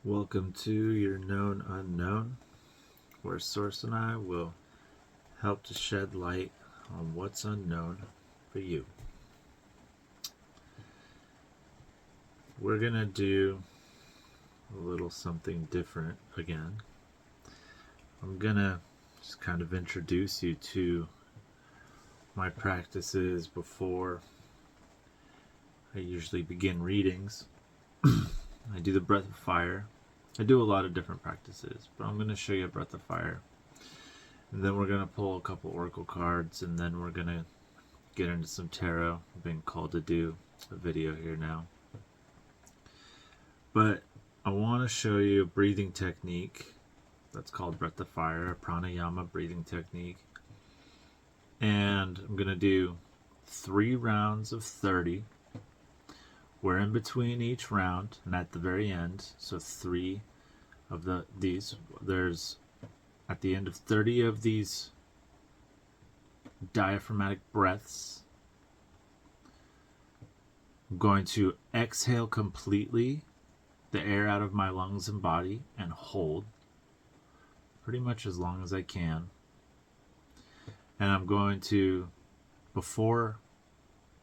Welcome to your known unknown, where Source and I will help to shed light on what's unknown for you. We're going to do a little something different again. I'm going to just kind of introduce you to my practices before I usually begin readings. I do the Breath of Fire. I do a lot of different practices, but I'm going to show you a Breath of Fire. And then we're going to pull a couple Oracle cards, and then we're going to get into some tarot. I've been called to do a video here now. But I want to show you a breathing technique that's called Breath of Fire, a pranayama breathing technique. And I'm going to do 3 rounds of 30. We're in between each round and at the very end. So 3 of these. There's at the end of 30 of these diaphragmatic breaths, I'm going to exhale completely the air out of my lungs and body and hold pretty much as long as I can. And I'm going to, before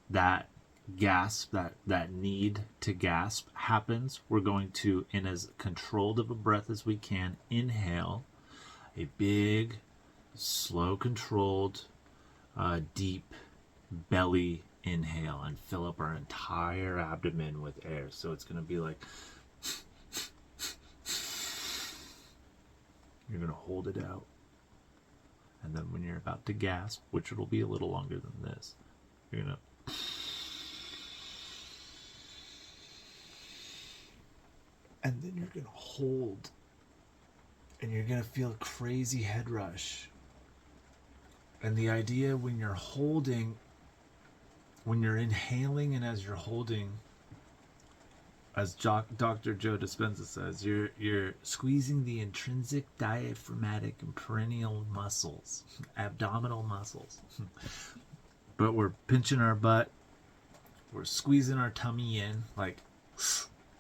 that gasp, that need to gasp happens, we're going to, in as controlled of a breath as we can, inhale a big, slow, controlled, deep belly inhale and fill up our entire abdomen with air. So it's going to be like, you're going to hold it out. And then when you're about to gasp, which it'll be a little longer than this, you're going to and then you're going to hold, and you're going to feel a crazy head rush. And the idea when you're holding, when you're inhaling and as you're holding, as Dr. Joe Dispenza says, you're squeezing the intrinsic diaphragmatic and perineal muscles, abdominal muscles. But we're pinching our butt, we're squeezing our tummy in, like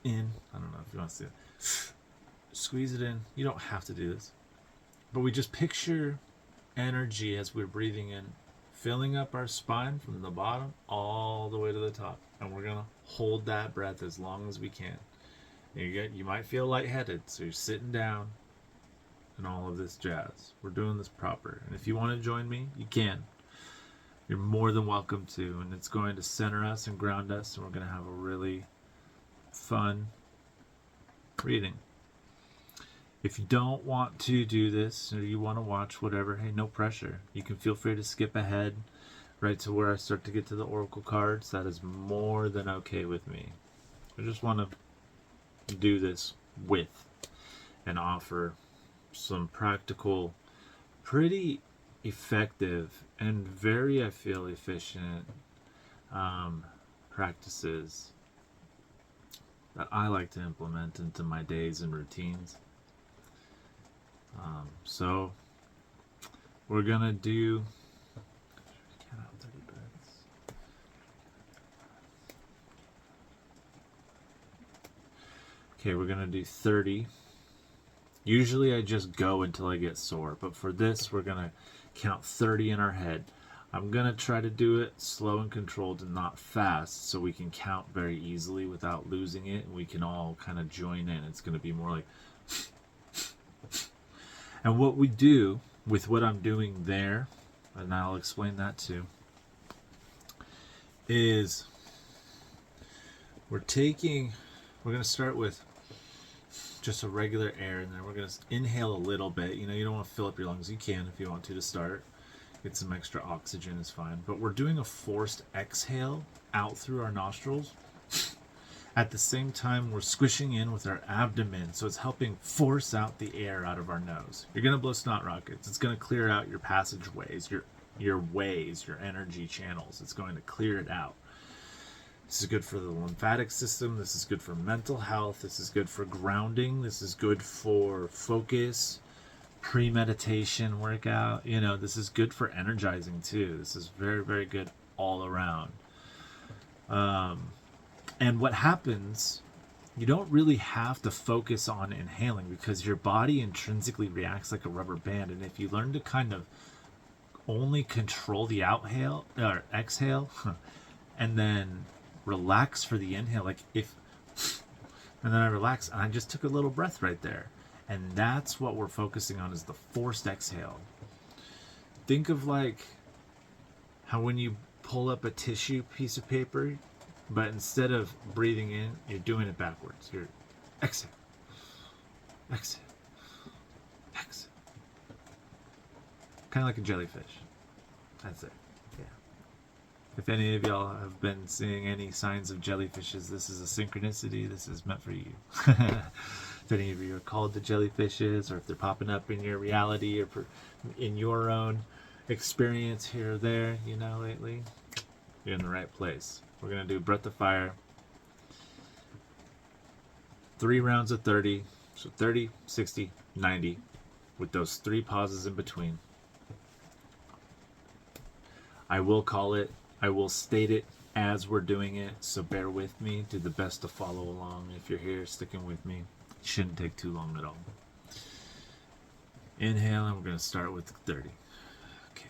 in. I don't know if you want to see it. Squeeze it in. You don't have to do this, but we just picture energy as we're breathing in, filling up our spine from the bottom all the way to the top, and we're gonna hold that breath as long as we can. You might feel lightheaded, so you're sitting down and all of this jazz. We're doing this proper, and if you want to join me, you can. You're more than welcome to, and it's going to center us and ground us, and we're going to have a really fun reading. If you don't want to do this, or you want to watch whatever, hey, no pressure. You can feel free to skip ahead right to where I start to get to the Oracle cards. That is more than okay with me. I just want to do this with and offer some practical, pretty effective, and very, I feel, efficient practices that I like to implement into my days and routines. So we're gonna do we're gonna do 30. Usually I just go until I get sore, but for this we're gonna count 30 in our head. I'm gonna try to do it slow and controlled and not fast, so we can count very easily without losing it, and we can all kind of join in. It's gonna be more like and what we do with what I'm doing there, and I'll explain that too, is we're going to start with just a regular air, and then we're going to inhale a little bit. You don't want to fill up your lungs. You can if you want to start. Get some extra oxygen is fine. But we're doing a forced exhale out through our nostrils. At the same time, we're squishing in with our abdomen, so it's helping force out the air out of our nose. You're going to blow snot rockets. It's going to clear out your passageways, your ways, your energy channels. It's going to clear it out. This is good for the lymphatic system. This is good for mental health. This is good for grounding. This is good for focus, premeditation workout. This is good for energizing too. This is very, very good all around. And what happens you don't really have to focus on inhaling because your body intrinsically reacts like a rubber band. And if you learn to kind of only control the outhale or exhale and then relax for the inhale, like if, and then I relax and I just took a little breath right there. And that's what we're focusing on, is the forced exhale. Think of like how when you pull up a tissue piece of paper, but instead of breathing in, you're doing it backwards. You're exhale, exhale, exhale. Kind of like a jellyfish. That's it. Yeah. If any of y'all have been seeing any signs of jellyfishes, this is a synchronicity. This is meant for you. If any of you are called to jellyfishes, or if they're popping up in your reality or in your own experience here or there, you know, lately, you're in the right place. We're going to do Breath of Fire. 3 rounds of 30. So 30, 60, 90. With those 3 pauses in between. I will call it. I will state it as we're doing it. So bear with me. Do the best to follow along. If you're here sticking with me, it shouldn't take too long at all. Inhale, and we're going to start with 30. Okay.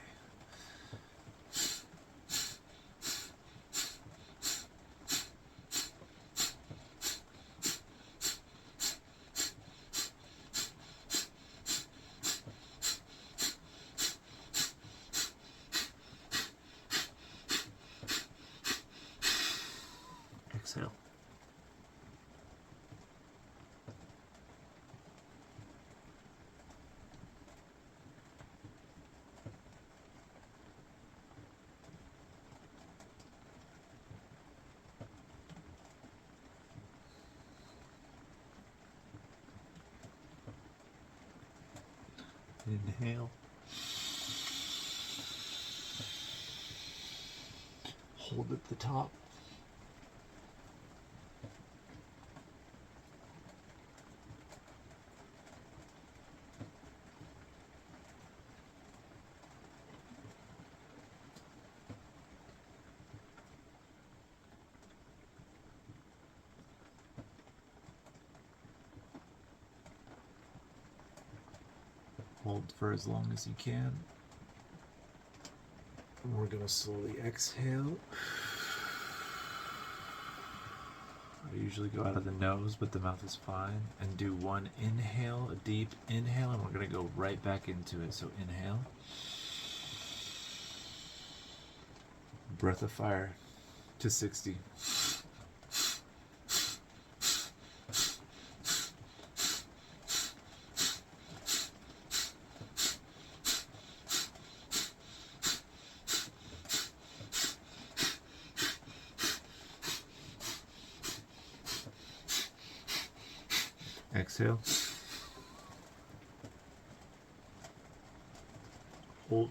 Exhale. Inhale. Hold at the top. Hold for as long as you can. And we're going to slowly exhale. I usually go out of the nose, but the mouth is fine. And do one inhale, a deep inhale, and we're going to go right back into it. So inhale. Breath of Fire to 60. Exhale. Hold.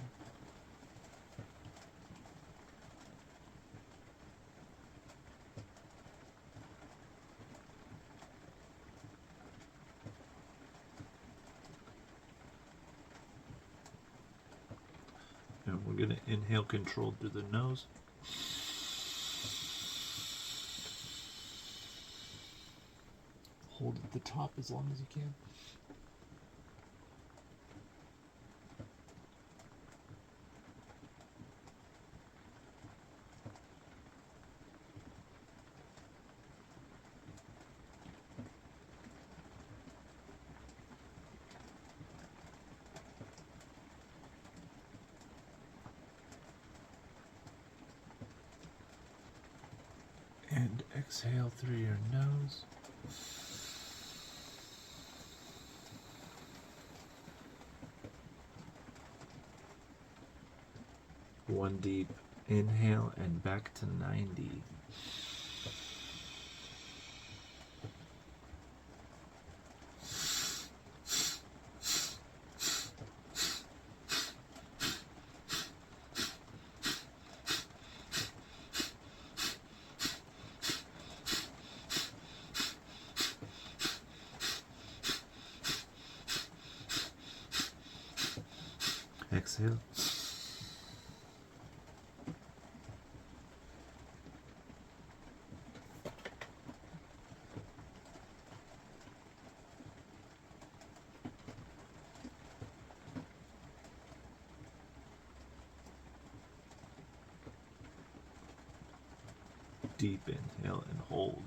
And we're going to inhale controlled through the nose. Hold at the top as long as you can. And exhale through your nose. One deep inhale and back to 90. Exhale. deep inhale and hold.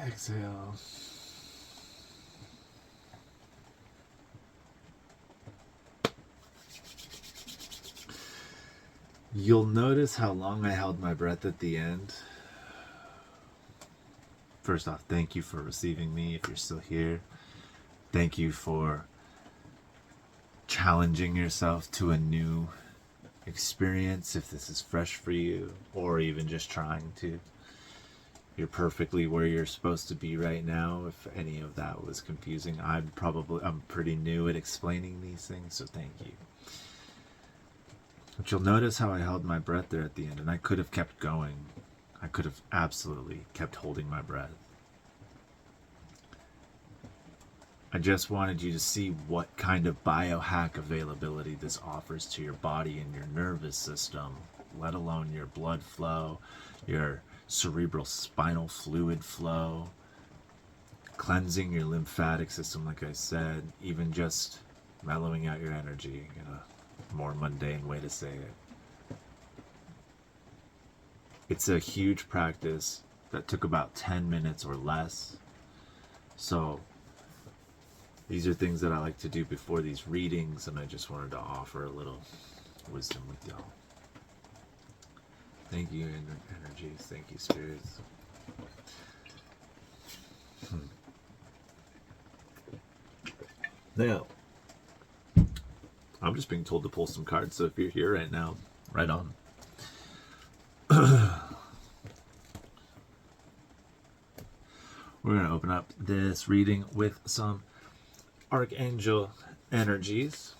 Exhale. You'll notice how long I held my breath at the end. First off, thank you for receiving me if you're still here. Thank you for challenging yourself to a new experience if this is fresh for you, or even just trying to. You're perfectly where you're supposed to be right now. If any of that was confusing, I'm pretty new at explaining these things, so thank you. But you'll notice how I held my breath there at the end, and I could have kept going. I could have absolutely kept holding my breath. I just wanted you to see what kind of biohack availability this offers to your body and your nervous system, let alone your blood flow, your cerebral spinal fluid flow, cleansing your lymphatic system, like I said, even just mellowing out your energy in a more mundane way to say it. It's a huge practice that took about 10 minutes or less. So these are things that I like to do before these readings, and I just wanted to offer a little wisdom with y'all. Thank you, energies. Thank you, spirits. Now, I'm just being told to pull some cards, so if you're here right now, right on. We're going to open up this reading with some Archangel energies.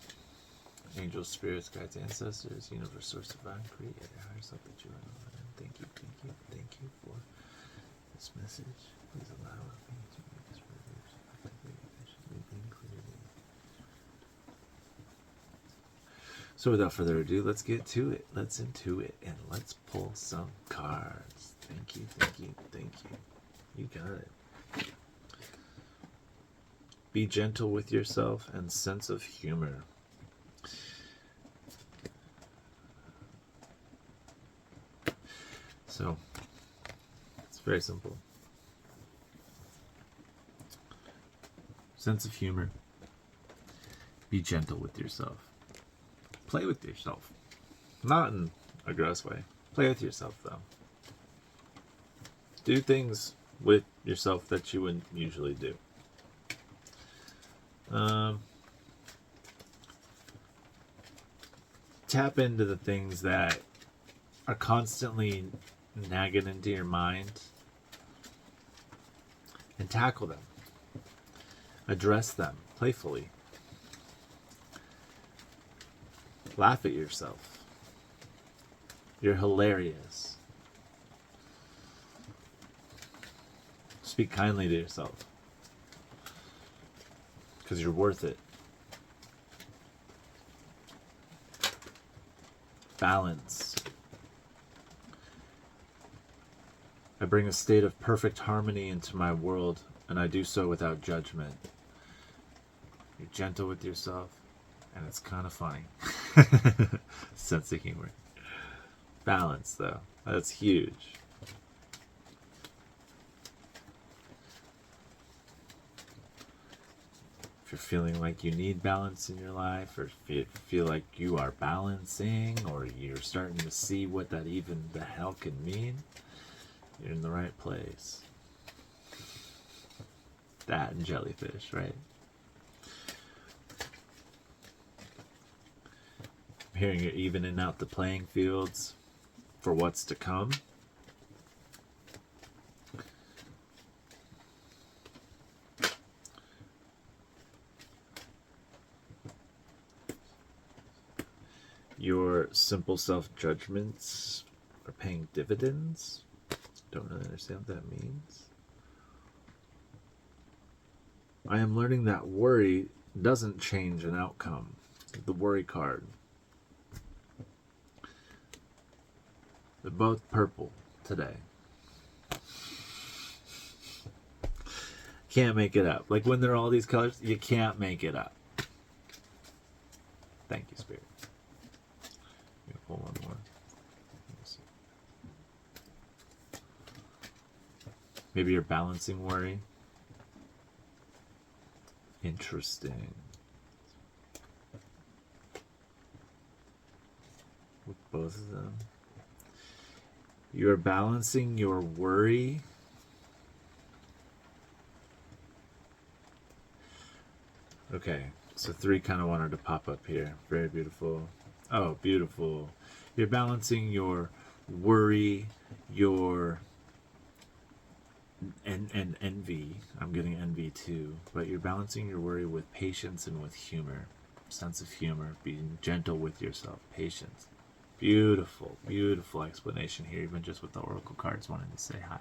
Angels, spirits, guides, ancestors, universe, source, divine, creator, higher self that you are. Thank you for this message. Please allow me to read this privilege effectively, efficiently, and clearly. So without further ado, let's get to it. Let's into it, and let's pull some cards. Thank you. You got it. Be gentle with yourself and sense of humor. So, it's very simple. Sense of humor. Be gentle with yourself. Play with yourself. Not in a gross way. Play with yourself, though. Do things with yourself that you wouldn't usually do. Tap into the things that are constantly nagging into your mind and tackle them. Address them playfully. Laugh at yourself. You're hilarious. Speak kindly to yourself, because you're worth it. Balance. I bring a state of perfect harmony into my world, and I do so without judgment. You're gentle with yourself, and it's kind of funny. Sense of humor. Balance, though. That's huge. If you're feeling like you need balance in your life, or if you feel like you are balancing, or you're starting to see what that even the hell can mean, you're in the right place. That and jellyfish, right? I'm hearing you're evening out the playing fields for what's to come. Your simple self-judgments are paying dividends. Don't really understand what that means. I am learning that worry doesn't change an outcome. The worry card. They're both purple today. Can't make it up. Like when there are all these colors, you can't make it up. Thank you, Spirit. I'm gonna pull one more. Maybe you're balancing worry. Interesting. With both of them. You're balancing your worry. Okay, so 3 kind of wanted to pop up here. Very beautiful. Oh, beautiful. You're balancing your worry, your and envy. I'm getting envy too. But you're balancing your worry with patience and with humor. Sense of humor. Being gentle with yourself. Patience. Beautiful, beautiful explanation here, even just with the oracle cards wanting to say hi.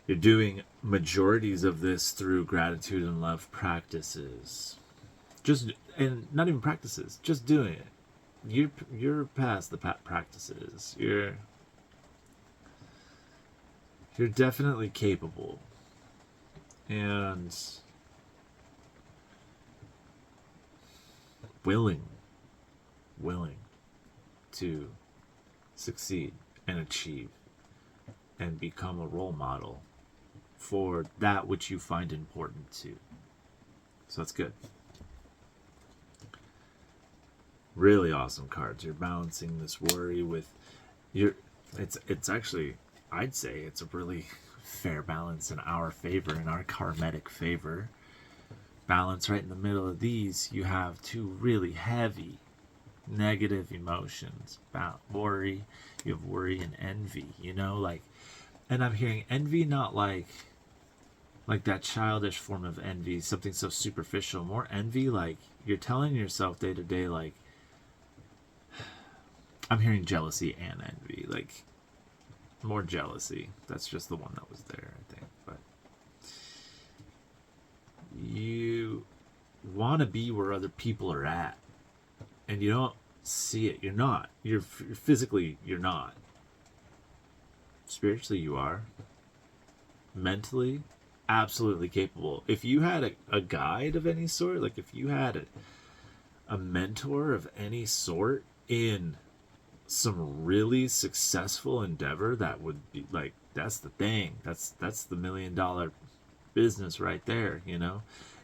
You're doing majorities of this through gratitude and love practices. And not even practices, just doing it. You're past the practices. You're definitely capable. And willing to succeed and achieve and become a role model for that which you find important too. So that's good. Really awesome cards. You're balancing this worry with it's actually, I'd say it's a really fair balance in our favor, in our karmatic favor. Balance right in the middle of these, you have 2 really heavy negative emotions. About worry, you have worry and envy, like, and I'm hearing envy not like that childish form of envy, something so superficial. More envy like you're telling yourself day to day, like, I'm hearing jealousy and envy, like more jealousy. That's just the one that was there, I think. But you want to be where other people are at, and you don't see it. You're not. You're physically, you're not. Spiritually, you are. Mentally, absolutely capable. If you had a guide of any sort, like if you had a mentor of any sort in some really successful endeavor, that would be like, that's the thing. That's the $1 million business right there.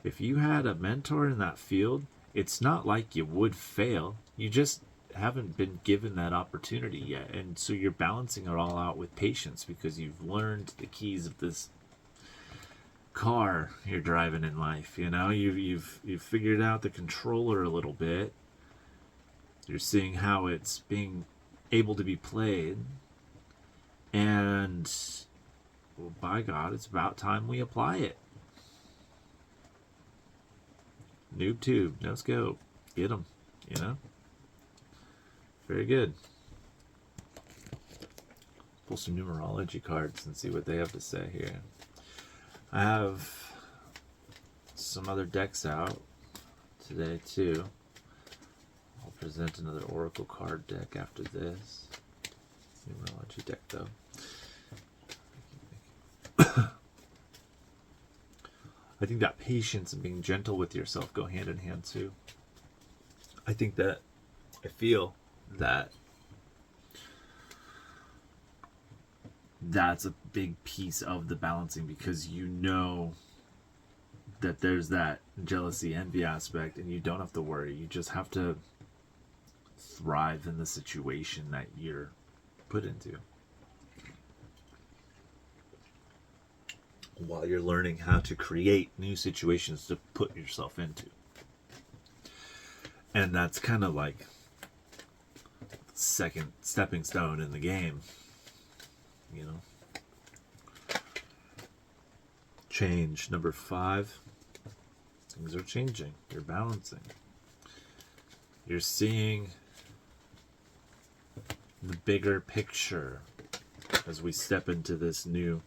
If you had a mentor in that field, it's not like you would fail. You just haven't been given that opportunity yet, and so you're balancing it all out with patience because you've learned the keys of this car you're driving in life. You've figured out the controller a little bit. You're seeing how it's being able to be played, and well, by God, it's about time we apply it. Noob tube, let's go get them. Very good. Pull some numerology cards and see what they have to say here. I have some other decks out today too. I'll present another oracle card deck after this. Numerology deck though. I think that patience and being gentle with yourself go hand in hand too. I feel that that's a big piece of the balancing, because that there's that jealousy, envy aspect, and you don't have to worry. You just have to thrive in the situation that you're put into, while you're learning how to create new situations to put yourself into. And that's kind of like second stepping stone in the game, you know. Change. Number 5. Things are changing. You're balancing. You're seeing the bigger picture as we step into this new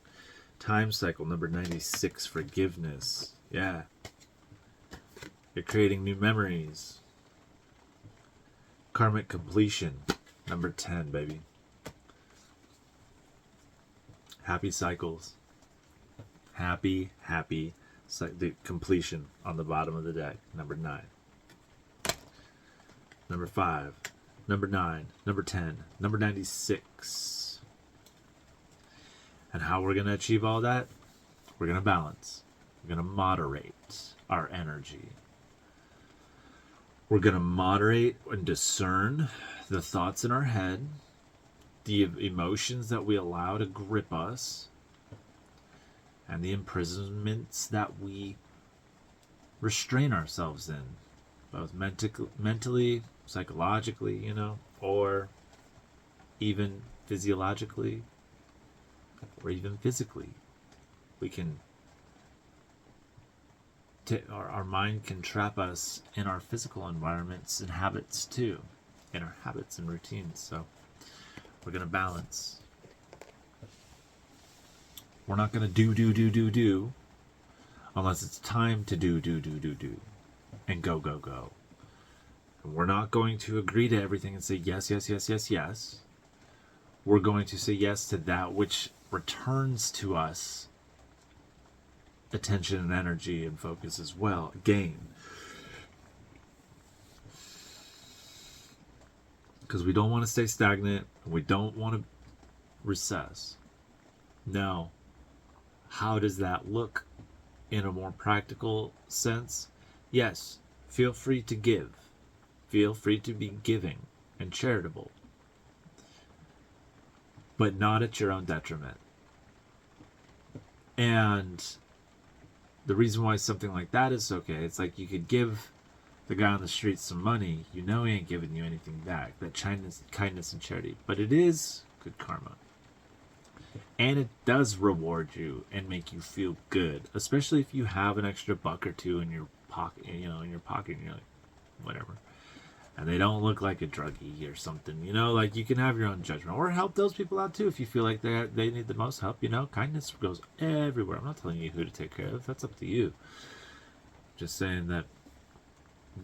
time cycle. Number 96, forgiveness. Yeah. You're creating new memories. Karmic completion. Number 10, baby. Happy cycles. Happy the completion on the bottom of the deck. Number 9. Number 5. Number 9. Number 10. Number 96. And how we're going to achieve all that? We're going to balance. We're going to moderate our energy. We're going to moderate and discern the thoughts in our head, the emotions that we allow to grip us, and the imprisonments that we restrain ourselves in, both mentally, psychologically, you know, or even physiologically, or even physically. We can our mind can trap us in our physical environments and habits too, in our habits and routines. So we're going to balance. We're not going to do unless it's time to do and go. And we're not going to agree to everything and say yes. We're going to say yes to that which returns to us attention and energy and focus as well. Again, because we don't want to stay stagnant. We don't want to recess. Now, how does that look in a more practical sense? Yes, feel free to give. Feel free to be giving and charitable, but not at your own detriment. And the reason why something like that is okay, it's like you could give the guy on the street some money, you know he ain't giving you anything back. That kindness and charity. But it is good karma. And it does reward you and make you feel good. Especially if you have an extra buck or two in your pocket, and you're like, whatever. And they don't look like a druggie or something, you know, like you can have your own judgment. Or help those people out too if you feel like they need the most help, you know. Kindness goes everywhere. I'm not telling you who to take care of. That's up to you. Just saying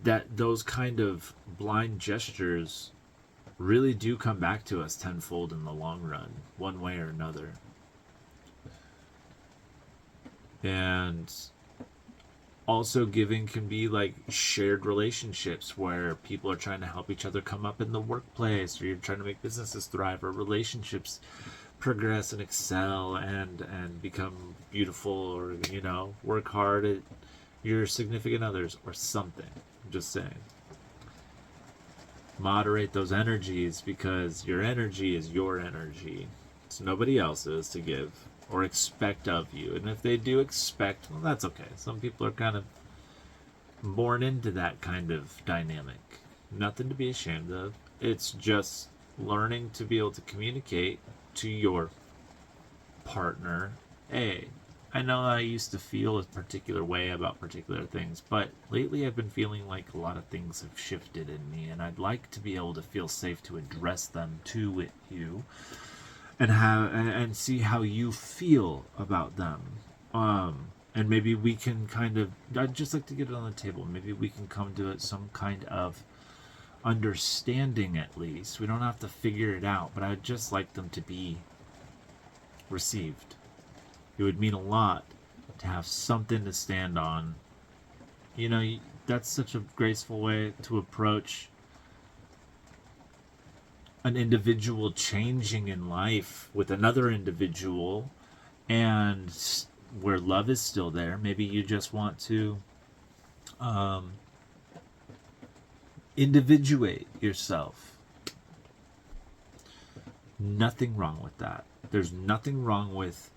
that those kind of blind gestures really do come back to us tenfold in the long run, one way or another. And also giving can be like shared relationships where people are trying to help each other come up in the workplace, or you're trying to make businesses thrive, or relationships progress and excel and become beautiful, or, you know, work hard at your significant others or something. I'm just saying. Moderate those energies, because your energy is your energy. It's nobody else's to give or expect of you. And if they do expect, well, that's okay. Some people are kind of born into that kind of dynamic. Nothing to be ashamed of. It's just learning to be able to communicate to your partner. Hey, I know I used to feel a particular way about particular things, but lately I've been feeling like a lot of things have shifted in me, and I'd like to be able to feel safe to address them to you, and see how you feel about them. And maybe we can I'd just like to get it on the table. Maybe we can come to some kind of understanding at least. We don't have to figure it out, but I'd just like them to be received. It would mean a lot to have something to stand on. You know, that's such a graceful way to approach an individual changing in life with another individual, and where love is still there. Maybe you just want to individuate yourself. Nothing wrong with that. There's nothing wrong with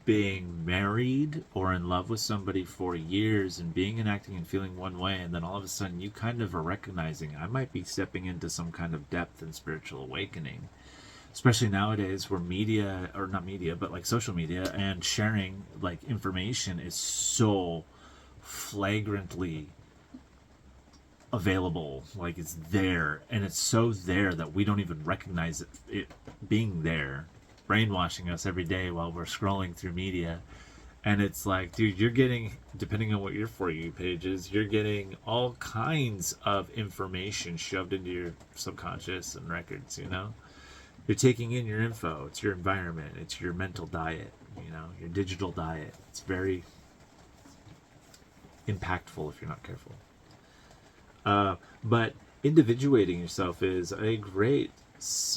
being married or in love with somebody for years and being and acting and feeling one way, and then all of a sudden you kind of are recognizing I might be stepping into some kind of depth and spiritual awakening. Especially nowadays where media, or not media, but like social media and sharing like information is so flagrantly available, like it's there, and it's so there that we don't even recognize it being there, brainwashing us every day while we're scrolling through media. And it's like, dude, you're getting, depending on what your For You page is, you're getting all kinds of information shoved into your subconscious and records, you're taking in your info. It's your environment, it's your mental diet, your digital diet. It's very impactful if you're not careful. But individuating yourself is a great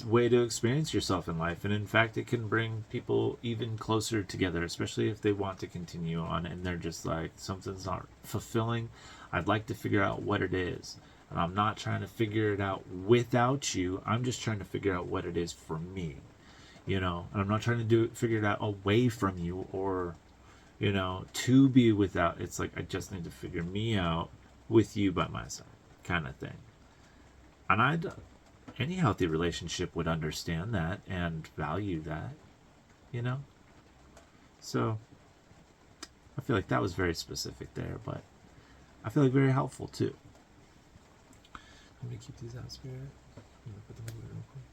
way to experience yourself in life, and in fact it can bring people even closer together, especially if they want to continue on and they're just like, something's not fulfilling. I'd like to figure out what it is, and I'm not trying to figure it out without you. I'm just trying to figure out what it is for me, and I'm not trying to figure it out away from you, or to be without. It's like, I just need to figure me out with you by my side, kind of thing. And any healthy relationship would understand that and value that, So I feel like that was very specific there, but I feel like very helpful too. Let me keep these out, Spirit. I'm gonna put them away real quick.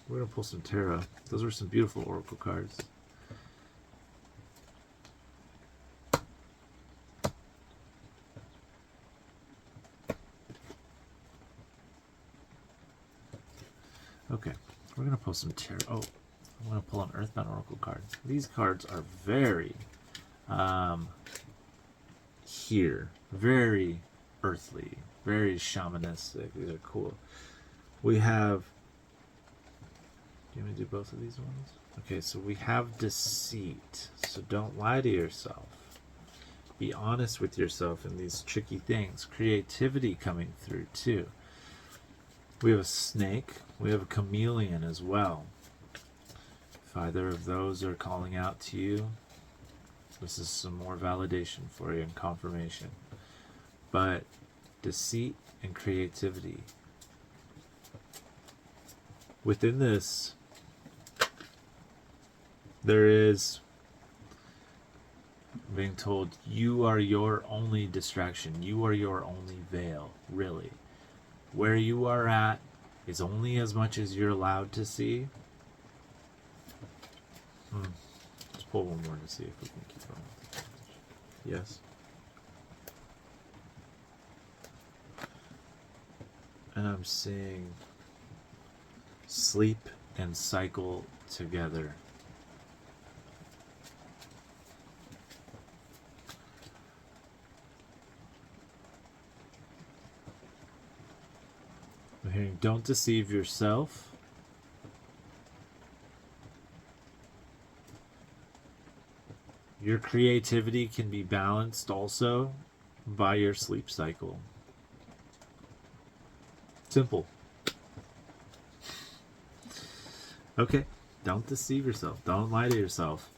We're gonna pull some tarot. Those were some beautiful oracle cards. Okay, we're gonna pull some tarot. Oh, I'm gonna pull an Earthbound Oracle card. These cards are very, very earthly, very shamanistic. These are cool. We have. Do you want me to do both of these ones? Okay, so we have deceit. So don't lie to yourself. Be honest with yourself in these tricky things. Creativity coming through too. We have a snake. We have a chameleon as well. If either of those are calling out to you, this is some more validation for you and confirmation. But deceit and creativity. Within this, there is being told you are your only distraction. You are your only veil, really. Where you are at is only as much as you're allowed to see. Let's pull one more to see if we can keep on with the damage. Yes. And I'm seeing sleep and cycle together. I'm hearing, don't deceive yourself. Your creativity can be balanced also by your sleep cycle. Simple. Okay, don't deceive yourself. Don't lie to yourself.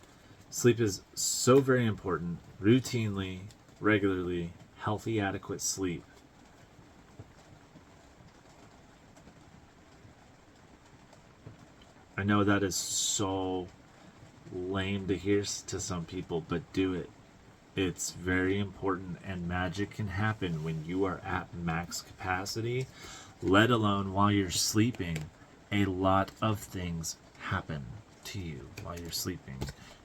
Sleep is so very important. Routinely, regularly, healthy, adequate sleep. I know that is so lame to hear to some people, but do it. It's very important, and magic can happen when you are at max capacity, let alone while you're sleeping. A lot of things happen to you while you're sleeping.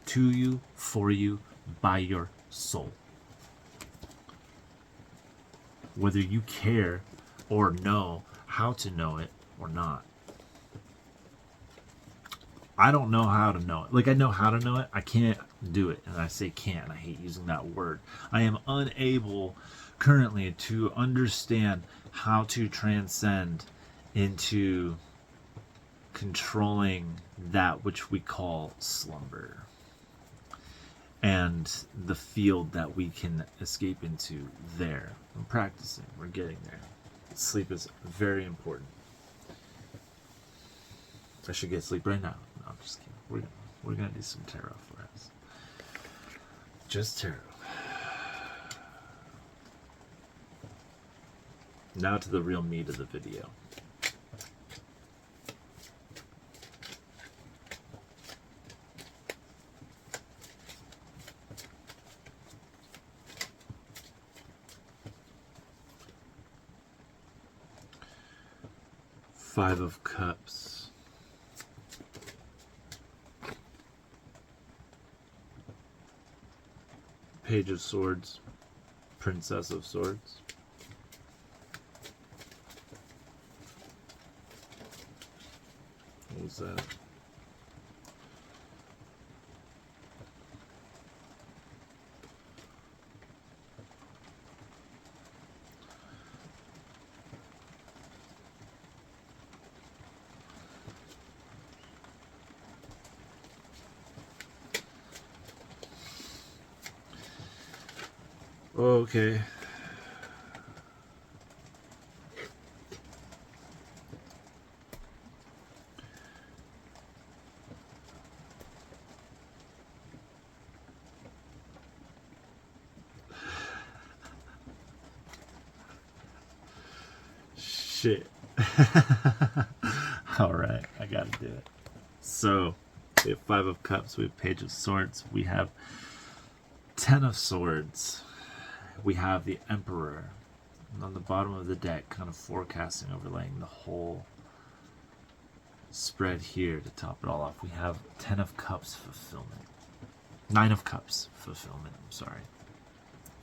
To you, for you, by your soul. Whether you care or know how to know it or not. I don't know how to know it. Like, I know how to know it. I can't do it. And I say can't. I hate using that word. I am unable currently to understand how to transcend into controlling that which we call slumber. and the field that we can escape into there. I'm practicing. We're getting there. Sleep is very important. I should get sleep right now. No, I'm just kidding. We're gonna do some tarot for us. Just tarot. Now to the real meat of the video. Five of Cups. Page of Swords. Princess of Swords. What was that? Okay. Shit. Alright, I gotta do it. So, we have Five of Cups, we have Page of Swords, we have Ten of Swords, we have the Emperor, and on the bottom of the deck, kind of forecasting, overlaying the whole spread here to top it all off, we have Ten of Cups Fulfillment. Nine of Cups Fulfillment, I'm sorry.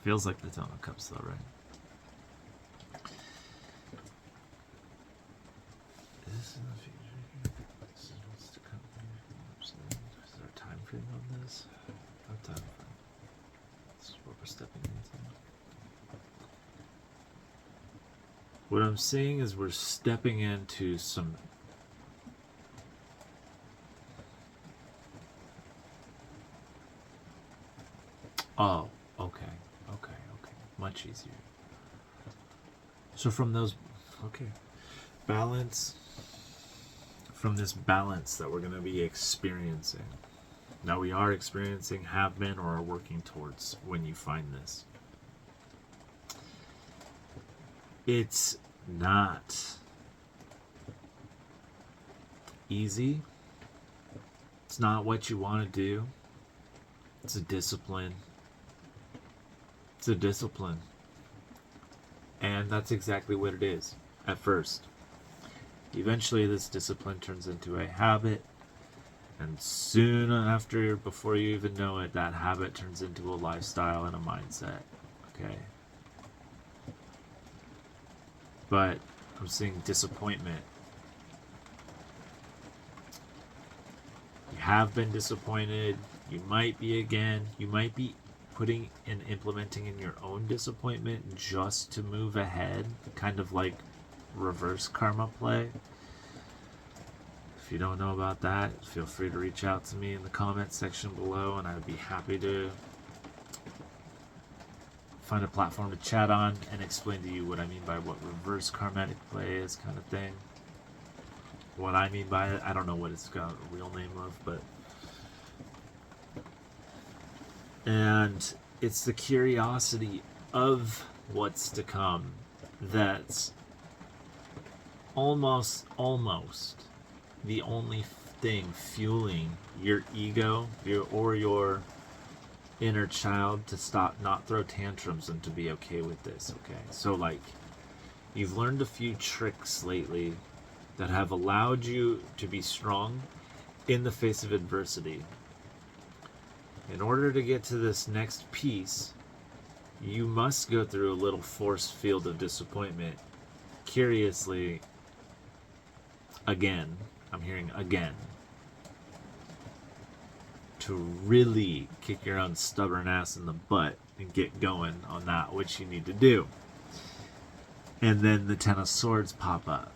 Feels like the Ten of Cups though, right? Is this in the future? This is what's to come. Is there a time frame on this? No time frame. This is what we're stepping into. What I'm seeing is we're stepping into some oh, okay. Much easier. So from those balance, from this balance that we're going to be experiencing. Now we are experiencing, have been, or are working towards when you find this. It's not easy. It's not what you want to do. It's a discipline. It's a discipline. And that's exactly what it is at first. Eventually this discipline turns into a habit, and soon after, before you even know it, that habit turns into a lifestyle and a mindset. Okay? But I'm seeing disappointment. You have been disappointed. You might be again. You might be putting and implementing in your own disappointment just to move ahead, kind of like reverse karma play. If you don't know about that, feel free to reach out to me in the comment section below, and I'd be happy to find a platform to chat on and explain to you what I mean by what reverse karmatic play is, kind of thing. What I mean by it, I don't know what it's got a real name of, but and it's the curiosity of what's to come that's almost the only thing fueling your ego, your inner child to stop, not throw tantrums, and to be okay with this. Okay, so like, you've learned a few tricks lately that have allowed you to be strong in the face of adversity. In order to get to this next piece, you must go through a little force field of disappointment. Curiously, again, I'm hearing again, to really kick your own stubborn ass in the butt and get going on that which you need to do. And then the Ten of Swords pop up.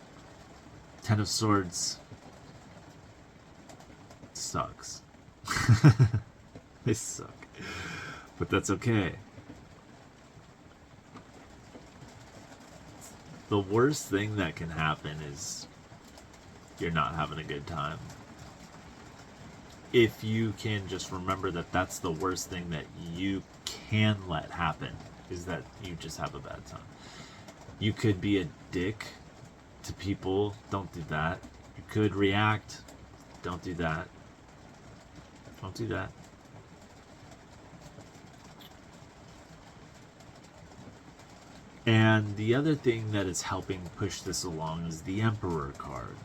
Ten of Swords sucks. They suck. But that's okay. The worst thing that can happen is you're not having a good time. If you can just remember that that's the worst thing that you can let happen, is that you just have a bad time. You could be a dick to people. Don't do that. You could react. Don't do that. Don't do that. And the other thing that is helping push this along is the Emperor card.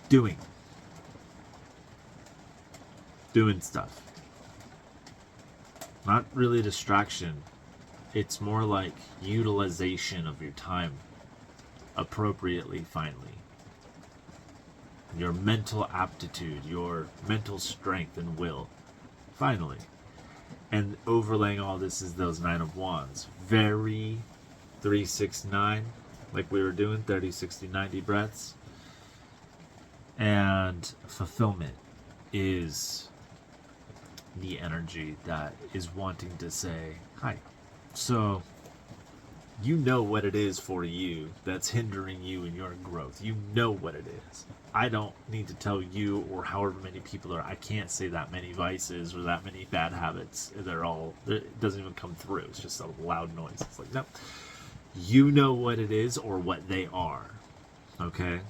Doing stuff. Not really distraction. It's more like utilization of your time appropriately, finally. Your mental aptitude, your mental strength and will, finally. And overlaying all this is those Nine of Wands. Very 369, like we were doing, 30, 60, 90 breaths. And fulfillment is the energy that is wanting to say, hi. So, you know what it is for you that's hindering you in your growth. You know what it is. I don't need to tell you or however many people are. I can't say that many vices or that many bad habits. It doesn't even come through. It's just a loud noise. It's like, no. You know what it is or what they are. Okay?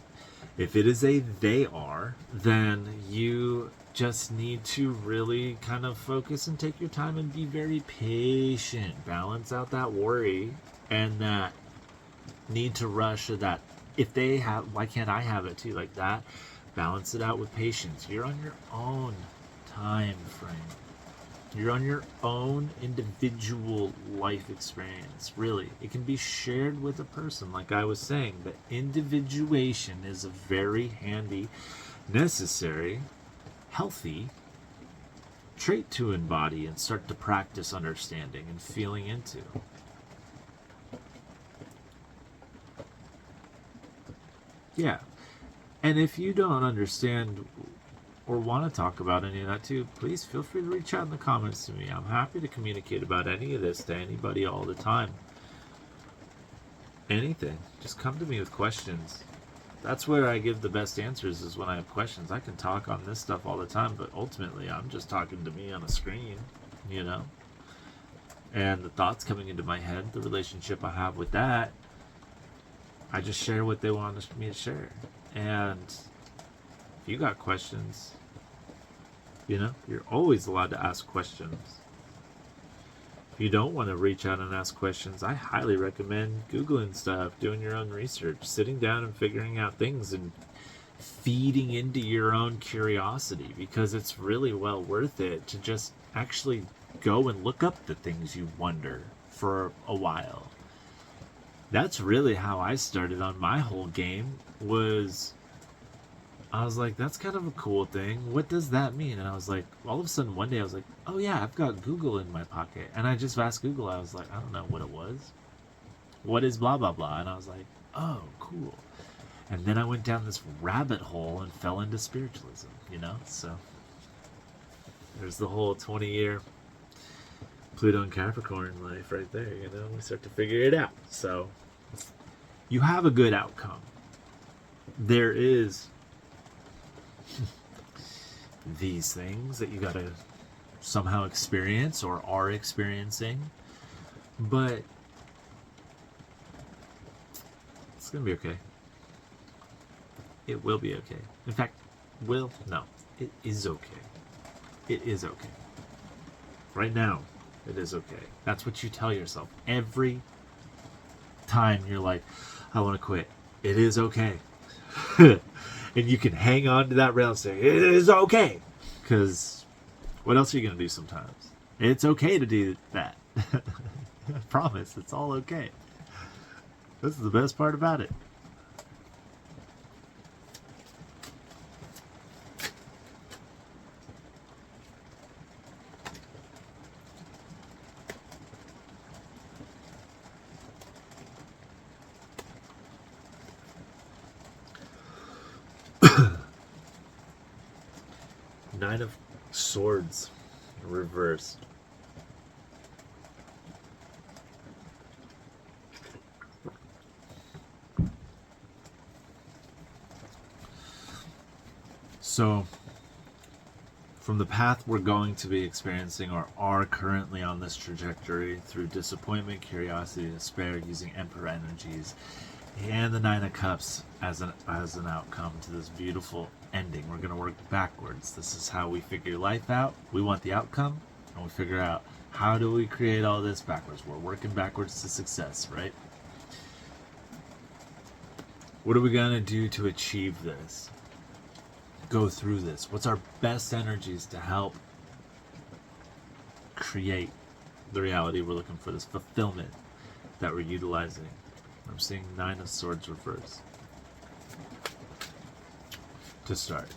If it is a they are, then you just need to really kind of focus and take your time and be very patient. Balance out that worry and that need to rush, or that if they have, why can't I have it too, like that. Balance it out with patience. You're on your own time frame. You're on your own individual life experience. Really, it can be shared with a person, like I was saying. But individuation is a very handy, necessary, healthy trait to embody and start to practice understanding and feeling into. Yeah. And if you don't understand or want to talk about any of that too, please feel free to reach out in the comments to me. I'm happy to communicate about any of this to anybody all the time. Anything. Just come to me with questions. That's where I give the best answers, is when I have questions. I can talk on this stuff all the time, but ultimately I'm just talking to me on a screen, you know? And the thoughts coming into my head, the relationship I have with that, I just share what they want me to share. And if you got questions, you know, you're always allowed to ask questions. If you don't want to reach out and ask questions, I highly recommend Googling stuff, doing your own research, sitting down and figuring out things and feeding into your own curiosity, because it's really well worth it to just actually go and look up the things you wonder for a while. That's really how I started on my whole game. I was like, that's kind of a cool thing. What does that mean? And I was like, all of a sudden one day I was like, oh yeah, I've got Google in my pocket. And I just asked Google. I was like, I don't know what it was. What is blah, blah, blah? And I was like, oh, cool. And then I went down this rabbit hole and fell into spiritualism, you know? So there's the whole 20-year Pluto and Capricorn life right there, you know? We start to figure it out. So you have a good outcome. There is these things that you gotta somehow experience or are experiencing, but it's gonna be okay. It will be okay. In fact, it is okay. It is okay. Right now, it is okay. That's what you tell yourself every time you're like, I want to quit. It is okay. And you can hang on to that rail and say, it is okay. Because what else are you going to do sometimes? It's okay to do that. I promise, it's all okay. This is the best part about it. Swords reversed. So, from the path we're going to be experiencing or are currently on this trajectory through disappointment, curiosity, despair, using Emperor energies, and the Nine of Cups as an outcome to this beautiful ending. We're going to work backwards. This is how we figure life out. We want the outcome, and we figure out how do we create all this backwards. We're working backwards to success, right? What are we going to do to achieve this? Go through this. What's our best energies to help create the reality we're looking for, this fulfillment that we're utilizing? I'm seeing Nine of Swords reverse to start.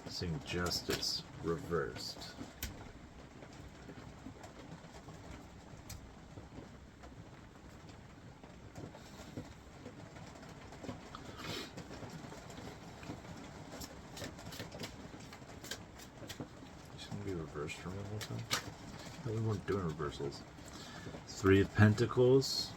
Seeing Justice reversed. Shouldn't be reversed for me one time. No, we weren't doing reversals. Three of Pentacles.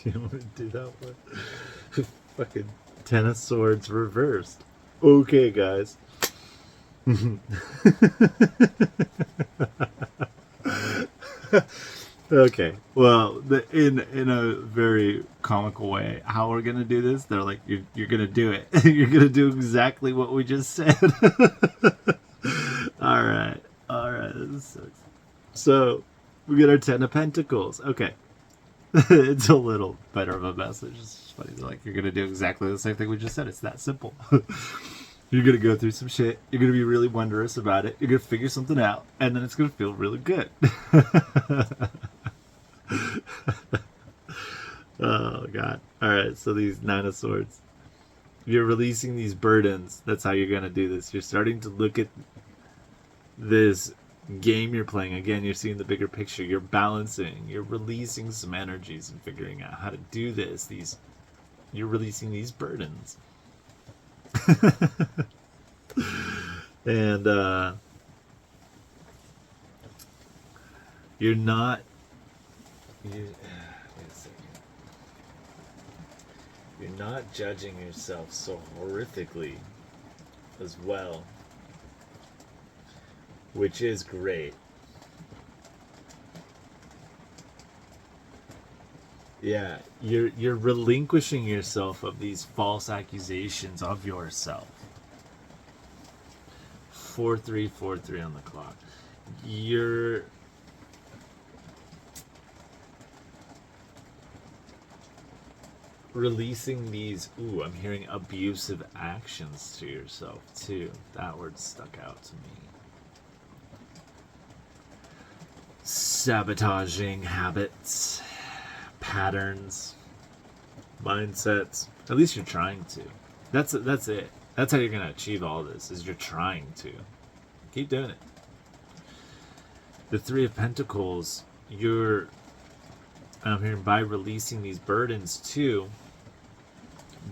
Do you want to do that one? Fucking Ten of Swords reversed. Okay, guys. Okay. Well, in a very comical way, how we're gonna do this? They're like, you're gonna do it. You're gonna do exactly what we just said. All right. This sucks. So we get our Ten of Pentacles. Okay. It's a little better of a message. It's funny. They're like, you're going to do exactly the same thing we just said. It's that simple. You're going to go through some shit. You're going to be really wondrous about it. You're going to figure something out. And then it's going to feel really good. Oh, God. All right. So these Nine of Swords. You're releasing these burdens. That's how you're going to do this. You're starting to look at this game you're playing. Again, you're seeing the bigger picture. You're balancing. You're releasing some energies and figuring out how to do this. You're releasing these burdens. And you're not. Wait a second. You're not judging yourself so horrifically as well, which is great. Yeah, you're relinquishing yourself of these false accusations of yourself. 4343 on the clock. You're releasing these, I'm hearing abusive actions to yourself too. That word stuck out to me. Sabotaging habits, patterns, mindsets. At least you're trying to. That's it. That's how you're going to achieve all this, is you're trying to. Keep doing it. The Three of Pentacles, I'm hearing, by releasing these burdens too,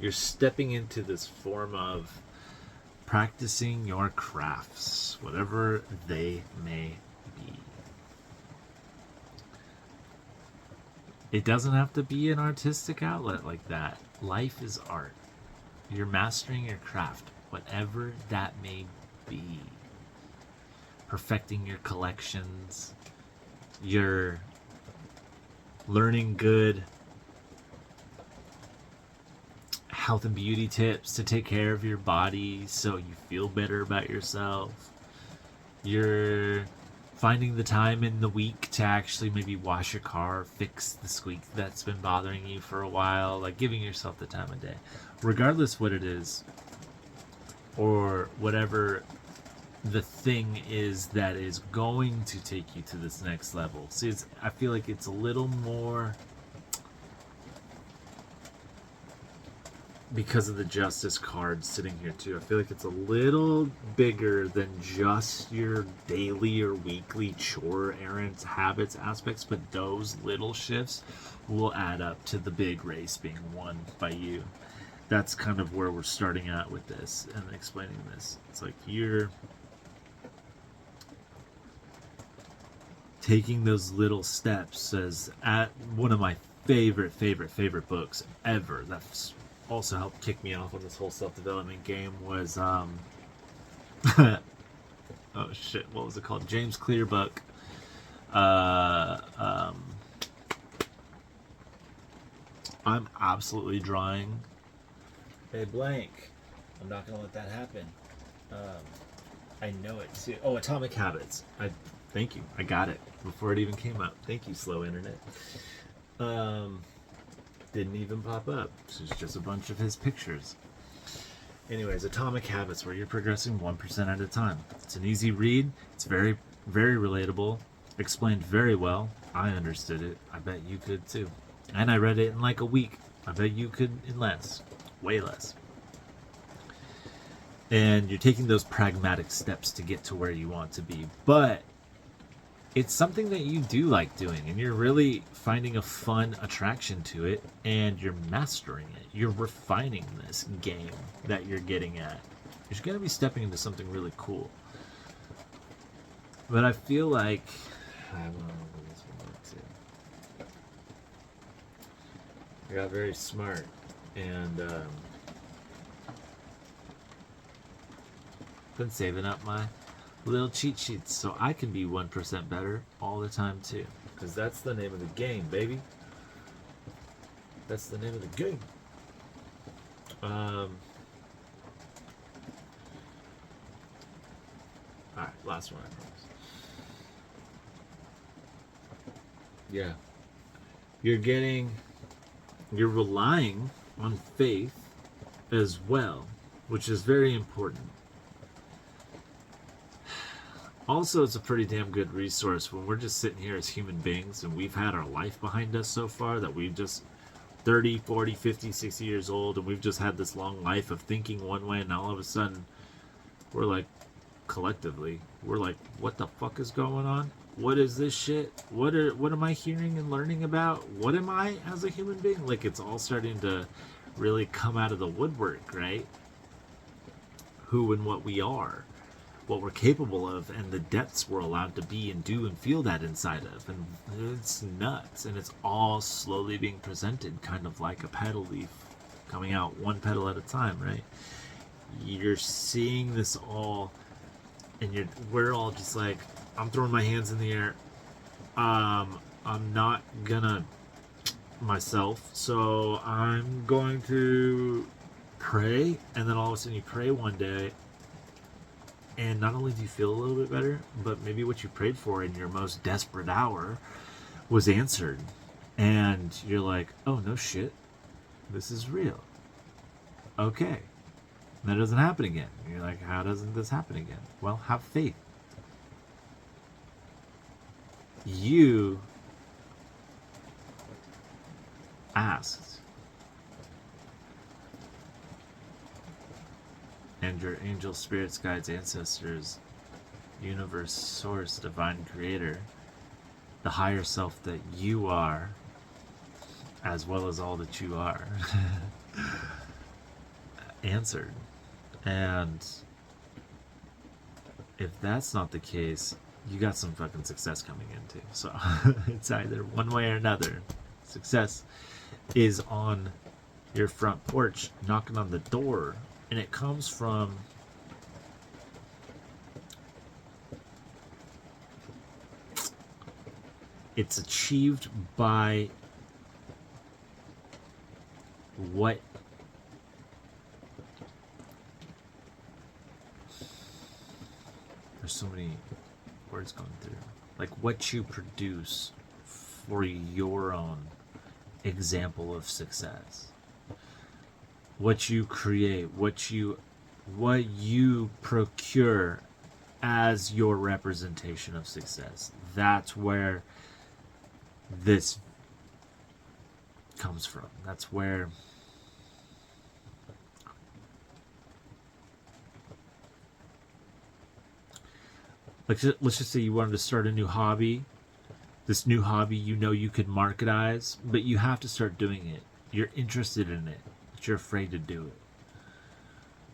you're stepping into this form of practicing your crafts, whatever they may be. It doesn't have to be an artistic outlet like that. Life is art. You're mastering your craft, whatever that may be. Perfecting your collections. You're learning good health and beauty tips to take care of your body so you feel better about yourself. You're finding the time in the week to actually maybe wash your car, fix the squeak that's been bothering you for a while, like giving yourself the time of day. Regardless what it is, or whatever the thing is that is going to take you to this next level. See, I feel like it's a little more, because of the justice card sitting here too, I feel like it's a little bigger than just your daily or weekly chore, errands, habits, aspects, but those little shifts will add up to the big race being won by you. That's kind of where we're starting out with this and explaining this. It's like you're taking those little steps. As at one of my favorite books ever, that's also helped kick me off on this whole self-development game, was oh shit, what was it called? James Clear book. I'm absolutely drawing a blank. I'm not gonna let that happen. I know it too. Oh, Atomic Habits. Thank you. I got it before it even came up. Thank you, slow internet. Didn't even pop up. This is just a bunch of his pictures. Anyways, Atomic Habits, where you're progressing 1% at a time. It's an easy read. It's very, very relatable. Explained very well. I understood it. I bet you could too. And I read it in like a week. I bet you could in less. Way less. And you're taking those pragmatic steps to get to where you want to be. But it's something that you do like doing, and you're really finding a fun attraction to it, and you're mastering it. You're refining this game that you're getting at. You're going to be stepping into something really cool. But I feel like I got very smart, and been saving up my little cheat sheets so I can be 1% better all the time too, because that's the name of the game, baby. That's the name of the game. Alright, last one, I promise. Yeah, you're relying on faith as well, which is very important. Also, it's a pretty damn good resource when we're just sitting here as human beings and we've had our life behind us so far, that we've just 30, 40, 50, 60 years old, and we've just had this long life of thinking one way, and all of a sudden we're like, collectively, we're like, what the fuck is going on? What is this shit? What am I hearing and learning about? What am I as a human being? Like, it's all starting to really come out of the woodwork, right? Who and what we are, what we're capable of, and the depths we're allowed to be and do and feel that inside of. And it's nuts, and it's all slowly being presented, kind of like a petal leaf coming out one petal at a time, right? You're seeing this all, and we're all just like, I'm throwing my hands in the air. I'm not gonna myself, so I'm going to pray. And then all of a sudden you pray one day, and not only do you feel a little bit better, but maybe what you prayed for in your most desperate hour was answered. And you're like, oh, no shit. This is real. Okay. That doesn't happen again. And you're like, how doesn't this happen again? Well, have faith. You asked. And your angel, spirits, guides, ancestors, universe, source, divine creator, the higher self that you are, as well as all that you are, answered. And if that's not the case, you got some fucking success coming into. So it's either one way or another. Success is on your front porch, knocking on the door. And it comes from it's achieved by what there's so many words going through. like what you produce for your own example of success, what you create, what you procure as your representation of success. That's where this comes from. That's where let's just say you wanted to start a new hobby. This new hobby, you know, you could marketize, but you have to start doing it. You're interested in it, but you're afraid to do it.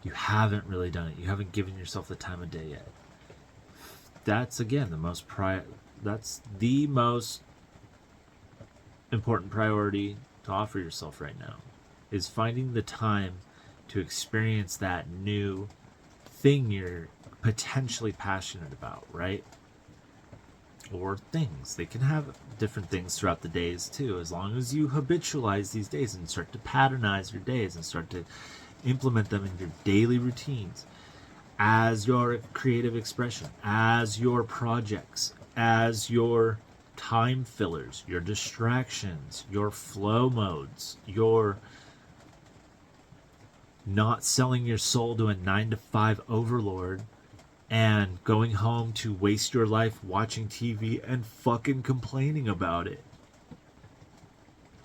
You haven't really done it. You haven't given yourself the time of day yet. That's again that's the most important priority to offer yourself right now, is finding the time to experience that new thing you're potentially passionate about, right? Or things. They can have different things throughout the days too, as long as you habitualize these days and start to patternize your days and start to implement them in your daily routines as your creative expression, as your projects, as your time fillers, your distractions, your flow modes, your not selling your soul to a 9-to-5 overlord and going home to waste your life watching TV and fucking complaining about it.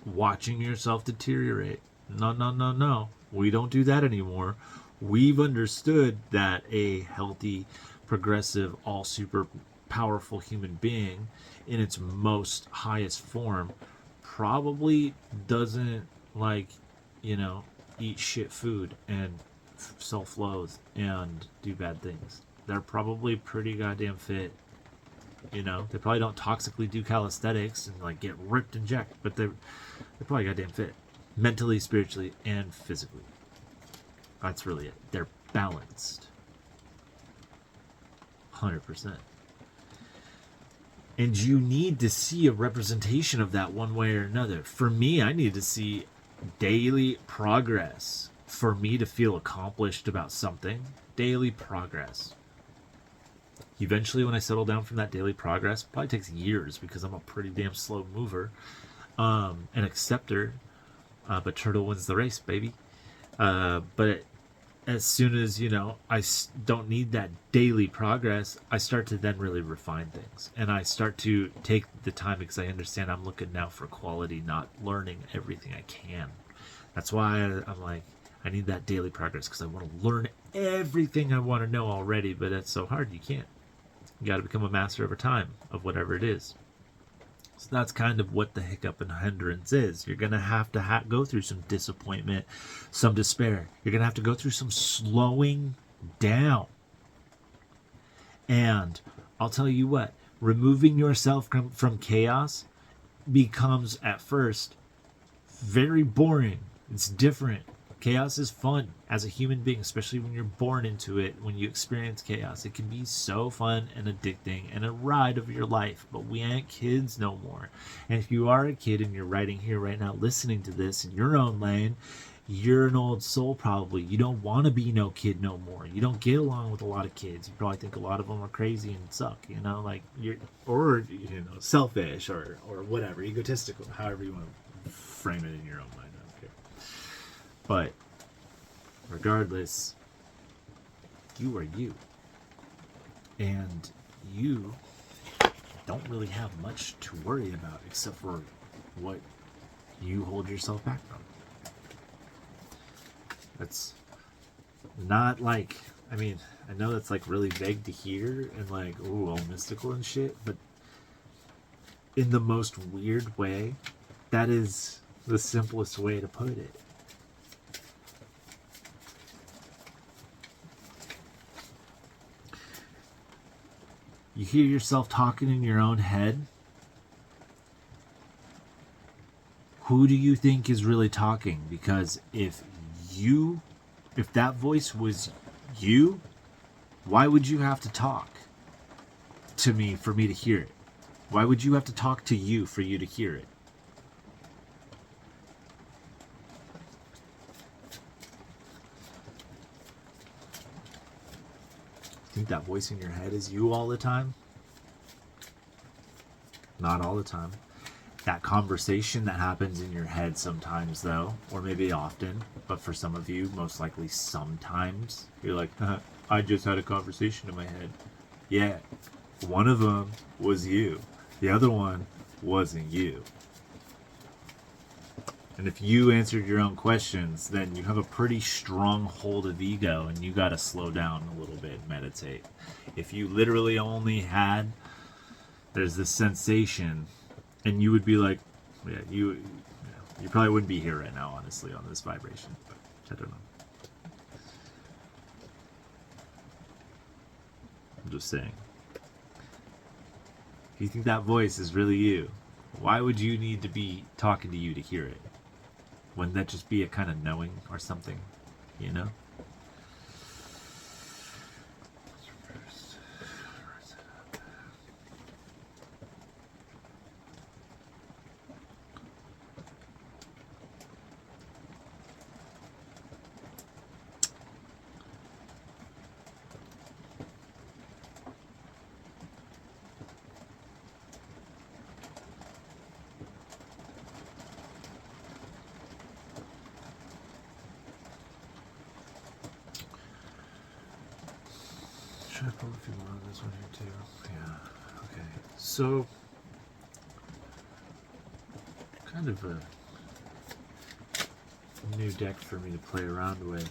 Watching yourself deteriorate. No, no, no, no. We don't do that anymore. We've understood that a healthy, progressive, all super powerful human being in its most highest form probably doesn't, like, you know, eat shit food and self-loathe and do bad things. They're probably pretty goddamn fit. You know, they probably don't toxically do calisthenics and like get ripped and jacked, but they're probably goddamn fit, mentally, spiritually, and physically. That's really it. They're balanced, 100%. And you need to see a representation of that one way or another. For me, I need to see daily progress for me to feel accomplished about something. Daily progress. Eventually, when I settle down from that daily progress, probably takes years because I'm a pretty damn slow mover, an acceptor, but turtle wins the race, baby. But as soon as, you know, I don't need that daily progress, I start to then really refine things. And I start to take the time because I understand I'm looking now for quality, not learning everything I can. That's why I'm like, I need that daily progress because I want to learn everything I want to know already, but it's so hard, you can't. You got to become a master over time of whatever it is. So that's kind of what the hiccup and hindrance is. You're going to have to go through some disappointment, some despair. You're going to have to go through some slowing down. And I'll tell you what, removing yourself from chaos becomes at first very boring. It's different. Chaos is fun as a human being, especially when you're born into it. When you experience chaos, it can be so fun and addicting and a ride of your life. But we ain't kids no more. And if you are a kid and you're riding here right now listening to this in your own lane, you're an old soul probably. You don't want to be no kid no more. You don't get along with a lot of kids. You probably think a lot of them are crazy and suck, you know, like you're, or, you know, selfish or whatever, egotistical, however you want to frame it in your own mind. I don't care. But regardless, you are you. And you don't really have much to worry about except for what you hold yourself back from. That's not like, I mean, I know that's like really vague to hear and like, ooh, all mystical and shit, but in the most weird way, that is the simplest way to put it. You hear yourself talking in your own head. Who do you think is really talking? Because if that voice was you, why would you have to talk to me for me to hear it? Why would you have to talk to you for you to hear it? Think that voice in your head is you all the time? Not all the time. That conversation that happens in your head sometimes, though, or maybe often, but for some of you, most likely sometimes, you're like, I just had a conversation in my head. Yeah, one of them was you. The other one wasn't you. And if you answered your own questions, then you have a pretty strong hold of ego, and you got to slow down a little bit and meditate. If you literally only had, there's this sensation, and you would be like, yeah, you probably wouldn't be here right now, honestly, on this vibration. But I don't know. I'm just saying. If you think that voice is really you, why would you need to be talking to you to hear it? Wouldn't that just be a kind of knowing or something, you know? Should I pull a few more on this one here too? Yeah. Okay. So, kind of a new deck for me to play around with.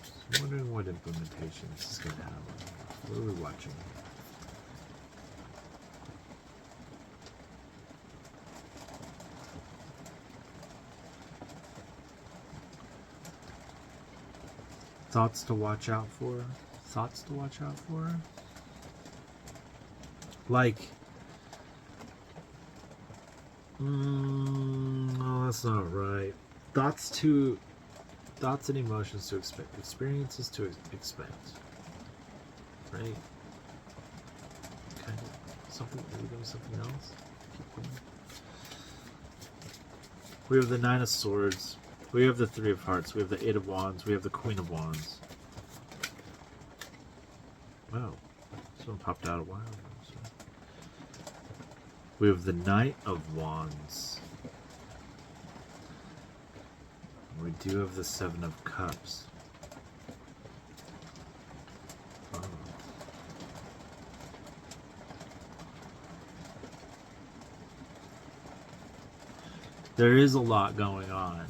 Just wondering what implementation this is going to have. What are we watching? Thoughts to watch out for? Thoughts to watch out for? Like, no, that's not right. Thoughts and emotions to expect, experiences to expect, right? Kind of something. Are we doing something else? Keep going. We have the Nine of Swords. We have the Three of Hearts. We have the Eight of Wands. We have the Queen of Wands. Wow, this one popped out a while ago. So. We have the Knight of Wands. We do have the Seven of Cups. Oh. There is a lot going on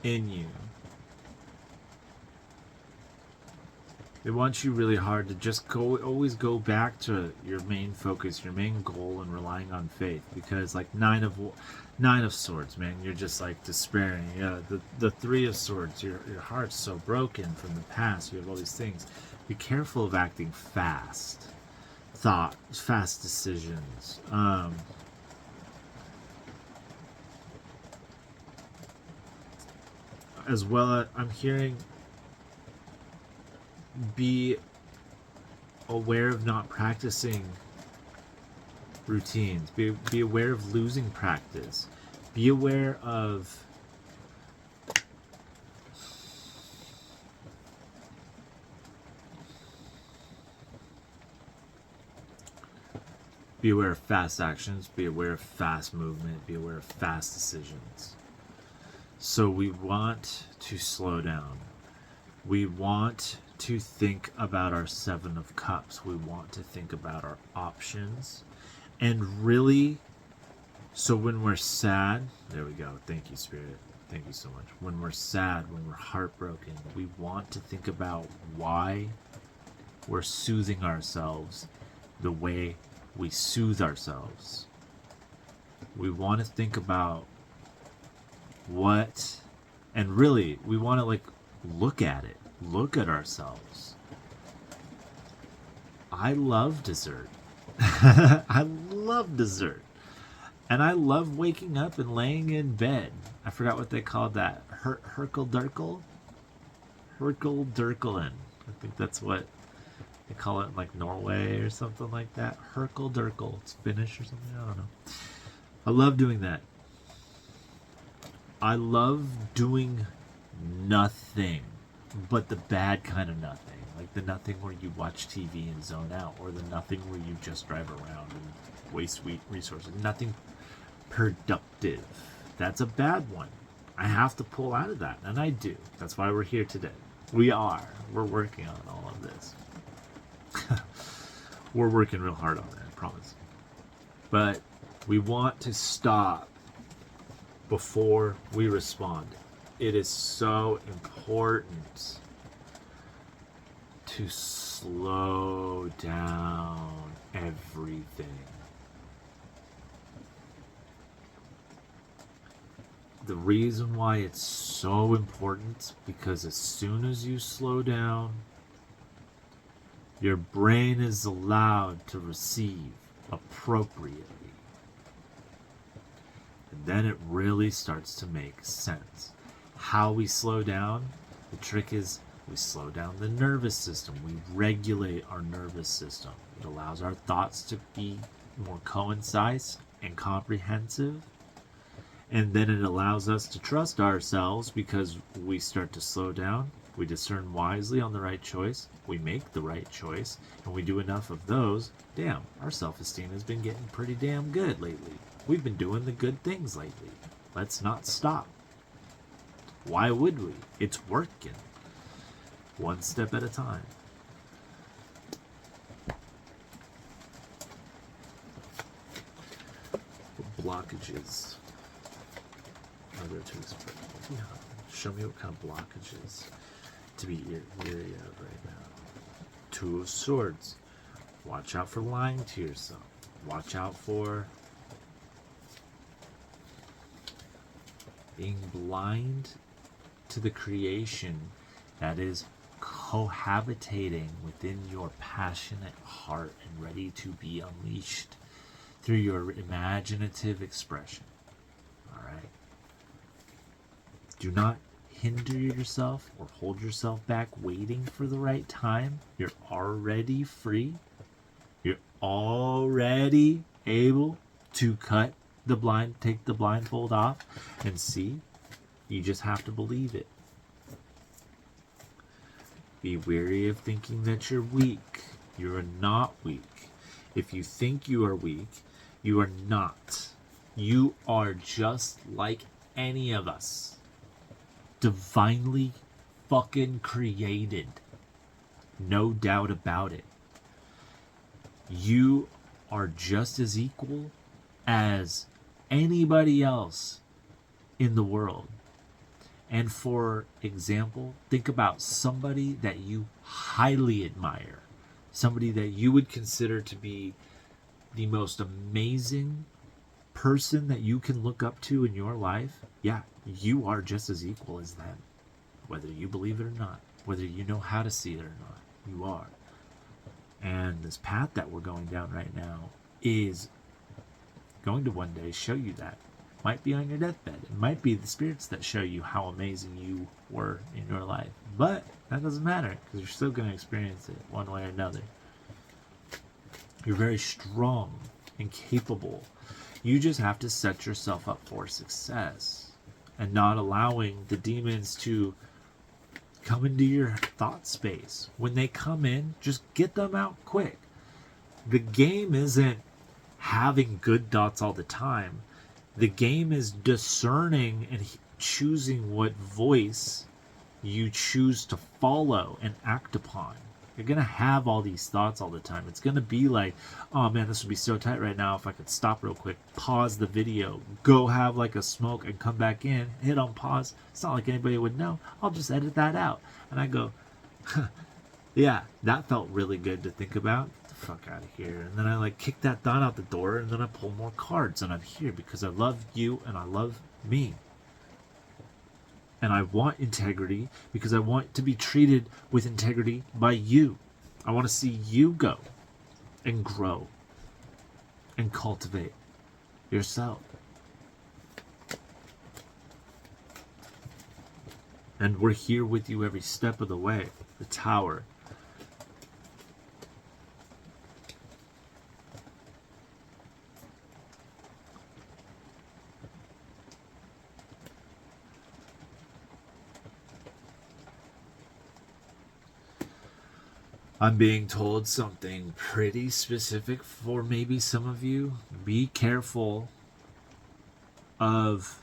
in you. It wants you really hard to just always go back to your main focus, your main goal, and relying on faith. Because like Nine of Swords, man, you're just like despairing. Yeah, the Three of Swords, your heart's so broken from the past. You have all these things. Be careful of acting fast. Fast decisions. As well, I'm hearing. Be aware of not practicing routines. Be aware of losing practice. Be aware of fast actions. Be aware of fast movement. Be aware of fast decisions. So we want to slow down. We want to think about our Seven of Cups. We want to think about our options. And really, so when we're sad, there we go. Thank you, Spirit. Thank you so much. When we're sad, when we're heartbroken, we want to think about why we're soothing ourselves the way we soothe ourselves. We want to think about what, and really, we want to like look at it. Look at ourselves. I love dessert. I love dessert. And I love waking up and laying in bed. I forgot what they called that. Herkeldurkel? Herkeldurkelen. I think that's what they call it in like Norway or something like that. Herkeldurkel. It's Finnish or something. I don't know. I love doing that. I love doing nothing. But the bad kind of nothing. Like the nothing where you watch TV and zone out. Or the nothing where you just drive around and waste resources, nothing productive. That's a bad one. I have to pull out of that, and I do. That's why we're here today. We're working on all of this. We're working real hard on it, I promise. But we want to stop before we respond. It is so important to slow down everything. The reason why it's so important, because as soon as you slow down, your brain is allowed to receive appropriately. And then it really starts to make sense. How we slow down, the trick is we slow down the nervous system. We regulate our nervous system. It allows our thoughts to be more concise and comprehensive. And then it allows us to trust ourselves because we start to slow down. We discern wisely on the right choice. We make the right choice. And we do enough of those. Damn, our self-esteem has been getting pretty damn good lately. We've been doing the good things lately. Let's not stop. Why would we? It's working. One step at a time. Blockages are there to express? Yeah. Show me what kind of blockages to be weary of right now. Two of Swords. Watch out for lying to yourself. Watch out for being blind to the creation that is cohabitating within your passionate heart and ready to be unleashed through your imaginative expression. All right? Do not hinder yourself or hold yourself back waiting for the right time. You're already free. You're already able to take the blindfold off and see. You just have to believe it. Be wary of thinking that you're weak. You are not weak. If you think you are weak, you are not. You are just like any of us. Divinely fucking created. No doubt about it. You are just as equal as anybody else in the world. And for example, think about somebody that you highly admire, somebody that you would consider to be the most amazing person that you can look up to in your life. Yeah, you are just as equal as them, whether you believe it or not, whether you know how to see it or not, you are. And this path that we're going down right now is going to one day show you that. Might be on your deathbed. It might be the spirits that show you how amazing you were in your life. But that doesn't matter, because you're still going to experience it one way or another. You're very strong and capable. You just have to set yourself up for success and not allowing the demons to come into your thought space. When they come in, just get them out quick. The game isn't having good thoughts all the time. The game is discerning and choosing what voice you choose to follow and act upon. You're going to have all these thoughts all the time. It's going to be like, oh man, this would be so tight right now if I could stop real quick, pause the video, go have like a smoke and come back in, hit on pause. It's not like anybody would know. I'll just edit that out. And I go, yeah, that felt really good to think about. Get the fuck out of here. And then I like kick that thought out the door, and then I pull more cards, and I'm here because I love you and I love me. And I want integrity because I want to be treated with integrity by you. I want to see you go and grow and cultivate yourself. And we're here with you every step of the way. The tower. I'm being told something pretty specific for maybe some of you. Be careful of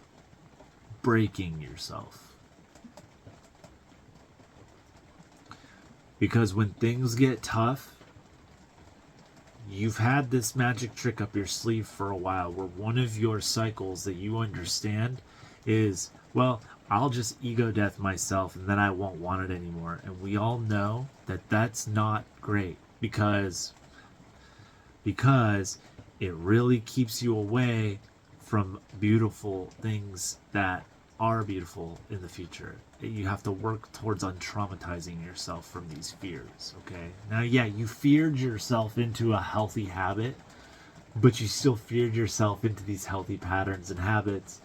breaking yourself. Because when things get tough, you've had this magic trick up your sleeve for a while where one of your cycles that you understand is, well, I'll just ego death myself and then I won't want it anymore. And we all know that that's not great because it really keeps you away from beautiful things that are beautiful in the future. You have to work towards untraumatizing yourself from these fears, okay? Now, yeah, you feared yourself into a healthy habit, but you still feared yourself into these healthy patterns and habits.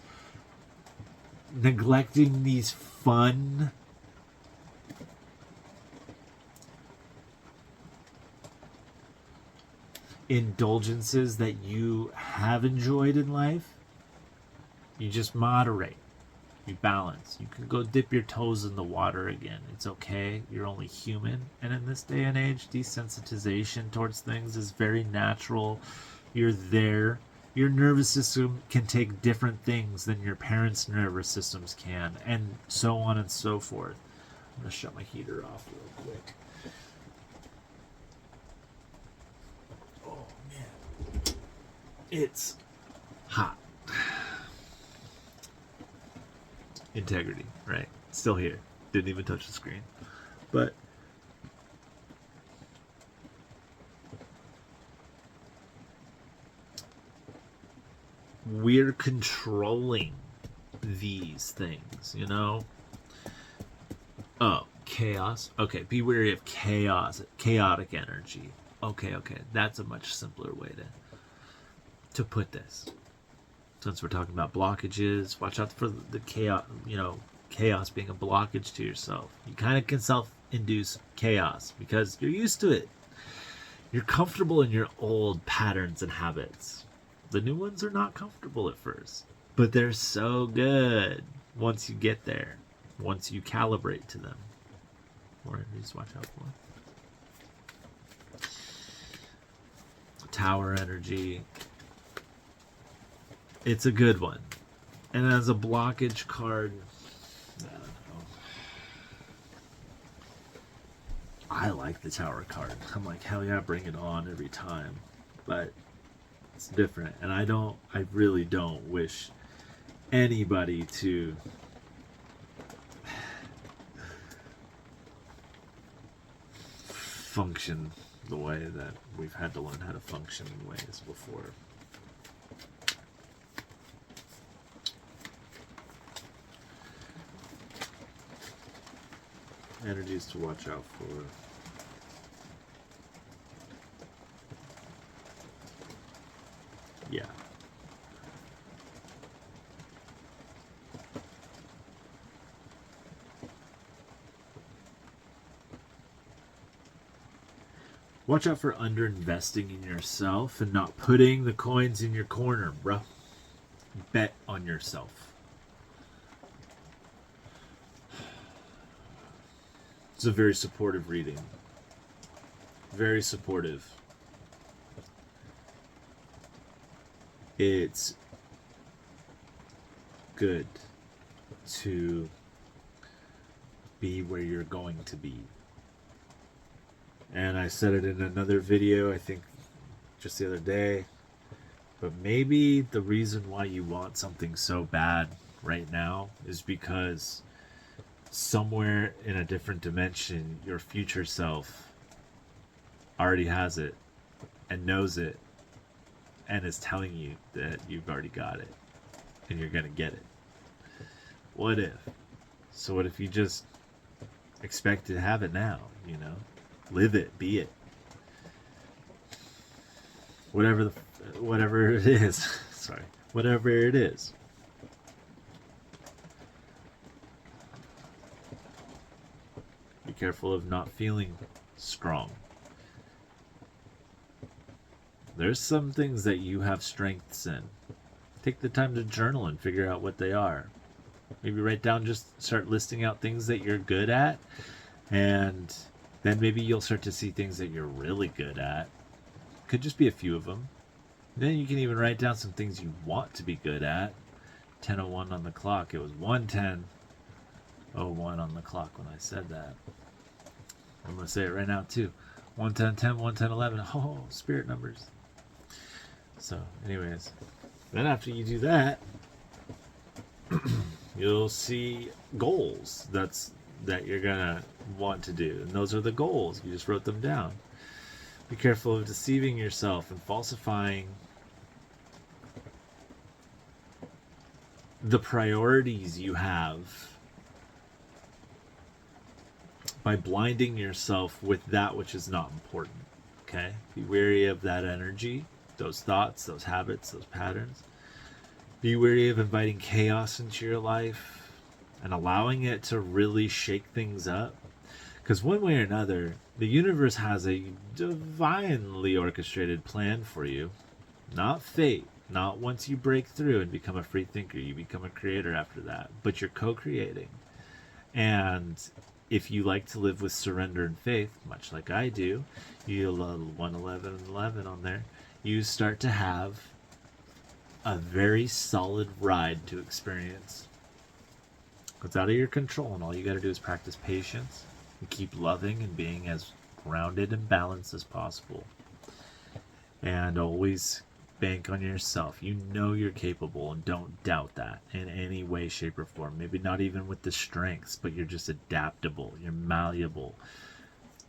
Neglecting these fun indulgences that you have enjoyed in life, you just moderate. You balance. You can go dip your toes in the water again. It's okay. You're only human. And in this day and age, desensitization towards things is very natural. You're there. Your nervous system can take different things than your parents' nervous systems can, and so on and so forth. I'm going to shut my heater off real quick. Oh, man. It's hot. Integrity, right? Still here. Didn't even touch the screen. But we're controlling these things, you know? Oh, chaos. Okay, be wary of chaos, chaotic energy. Okay. That's a much simpler way to put this. Since we're talking about blockages, watch out for the chaos, chaos being a blockage to yourself. You kind of can self-induce chaos because you're used to it. You're comfortable in your old patterns and habits. The new ones are not comfortable at first, but they're so good once you get there, once you calibrate to them. More energies, watch out for. Tower energy. It's a good one. And as a blockage card, I don't know. I like the Tower card. I'm like, hell yeah, bring it on every time. But it's different. And I really don't wish anybody to function the way that we've had to learn how to function in ways before. Energies to watch out for. Yeah. Watch out for underinvesting in yourself and not putting the coins in your corner, bro. Bet on yourself. It's a very supportive reading. Very supportive. It's good to be where you're going to be. And I said it in another video, I think just the other day. But maybe the reason why you want something so bad right now is because somewhere in a different dimension, your future self already has it and knows it and is telling you that you've already got it and you're going to get it. What if? So what if you just expect to have it now, you know? Live it, be it. Whatever it is. Sorry. Whatever it is. Be careful of not feeling strong. There's some things that you have strengths in. Take the time to journal and figure out what they are. Maybe write down, just start listing out things that you're good at and Then maybe you'll start to see things that you're really good at. Could just be a few of them. Then you can even write down some things you want to be good at. 10:01 on the clock. It was 1:10:01 on the clock when I said that. I'm going to say it right now too. 1:10:10, 1:10:11. Oh, spirit numbers. So, anyways, then after you do that, you'll see goals that you're gonna want to do, and those are the goals. You just wrote them down. Be careful of deceiving yourself and falsifying the priorities you have by blinding yourself with that which is not important. Okay? Be wary of that energy, those thoughts, those habits, those patterns. Be wary of inviting chaos into your life and allowing it to really shake things up. Because one way or another, the universe has a divinely orchestrated plan for you. Not fate. Not once you break through and become a free thinker. You become a creator after that. But you're co-creating. And if you like to live with surrender and faith, much like I do, you'll 1:11:11 on there, you start to have a very solid ride to experience. It's out of your control, and all you got to do is practice patience and keep loving and being as grounded and balanced as possible. And always bank on yourself. You know you're capable, and don't doubt that in any way, shape, or form. Maybe not even with the strengths, but you're just adaptable. You're malleable.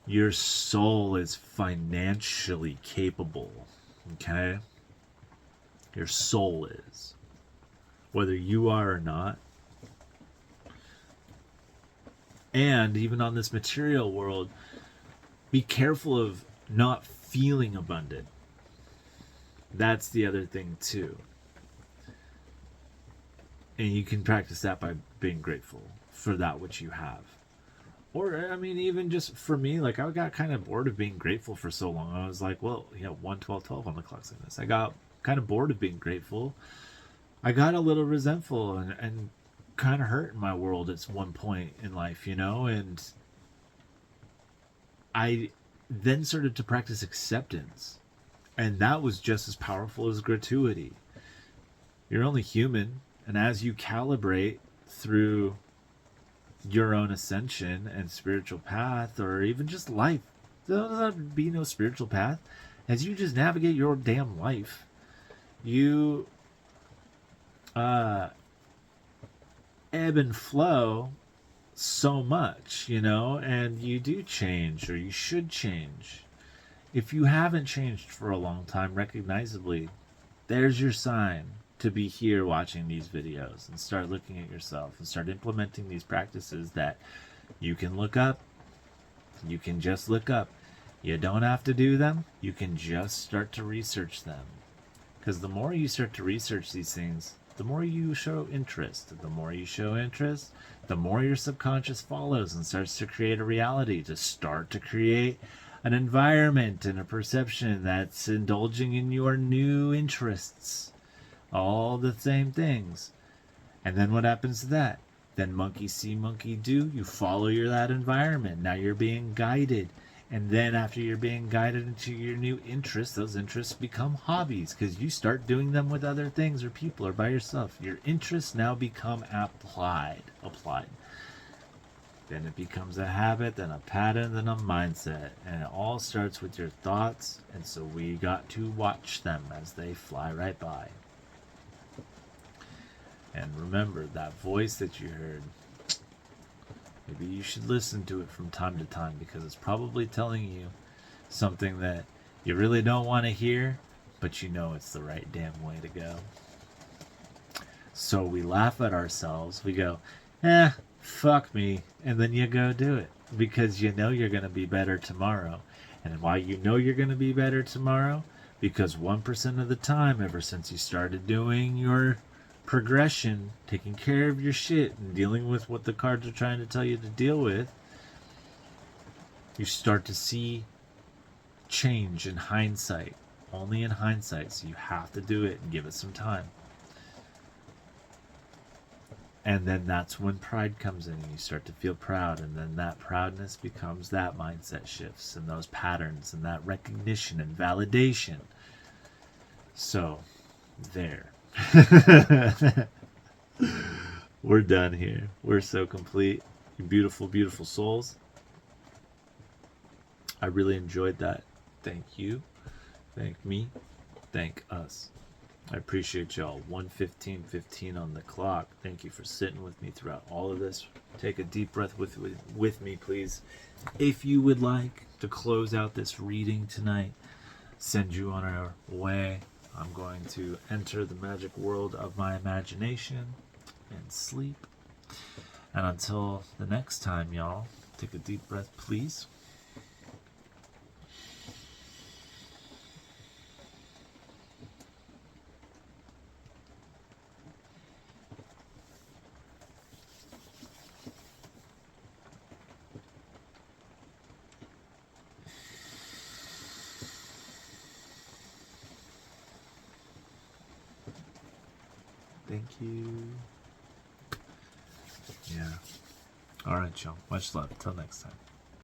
Your soul is financially capable. Okay? Your soul is. Whether you are or not. And even on this material world, be careful of not feeling abundant. That's the other thing too. And you can practice that by being grateful for that which you have. Or, I mean, even just for me, like, I got kind of bored of being grateful for so long. I was like, well, 1:12:12 on the clock like this. I got kind of bored of being grateful. I got a little resentful and kind of hurt in my world at one point in life, and I then started to practice acceptance. And that was just as powerful as gratuity. You're only human, and as you calibrate through your own ascension and spiritual path, or even just life, there doesn't be no spiritual path. As you just navigate your damn life, you ebb and flow so much, and you do change, or you should change. If you haven't changed for a long time, recognizably, there's your sign to be here watching these videos and start looking at yourself and start implementing these practices that you can look up. You can just look up. You don't have to do them. You can just start to research them. Because the more you start to research these things, the more you show interest. The more you show interest, the more your subconscious follows and starts to create a reality, to start to create an environment and a perception that's indulging in your new interests. All the same things. And then what happens to that? Then monkey see, monkey do. You follow that environment. Now you're being guided. And then after you're being guided into your new interests, those interests become hobbies because you start doing them with other things or people or by yourself. Your interests now become applied. Then it becomes a habit, then a pattern, then a mindset. And it all starts with your thoughts. And so we got to watch them as they fly right by. And remember, that voice that you heard, maybe you should listen to it from time to time because it's probably telling you something that you really don't want to hear, but you know it's the right damn way to go. So we laugh at ourselves. We go, fuck me. And then you go do it because you know you're going to be better tomorrow. And why you know you're going to be better tomorrow? Because 1% of the time, ever since you started doing your progression, taking care of your shit and dealing with what the cards are trying to tell you to deal with, you start to see change in hindsight. Only in hindsight. So you have to do it and give it some time. And then that's when pride comes in, and you start to feel proud, and then that proudness becomes that mindset shifts and those patterns and that recognition and validation. So there. We're done here. We're so complete. You beautiful, beautiful souls. I really enjoyed that. Thank you. Thank me. Thank us. I appreciate y'all. 1:15:15 on the clock. Thank you for sitting with me throughout all of this. Take a deep breath with me, please. If you would like to close out this reading tonight, send you on our way. I'm going to enter the magic world of my imagination and sleep. And until the next time, y'all, take a deep breath, please. Thank you. Yeah. All right, y'all. Much love. Till next time.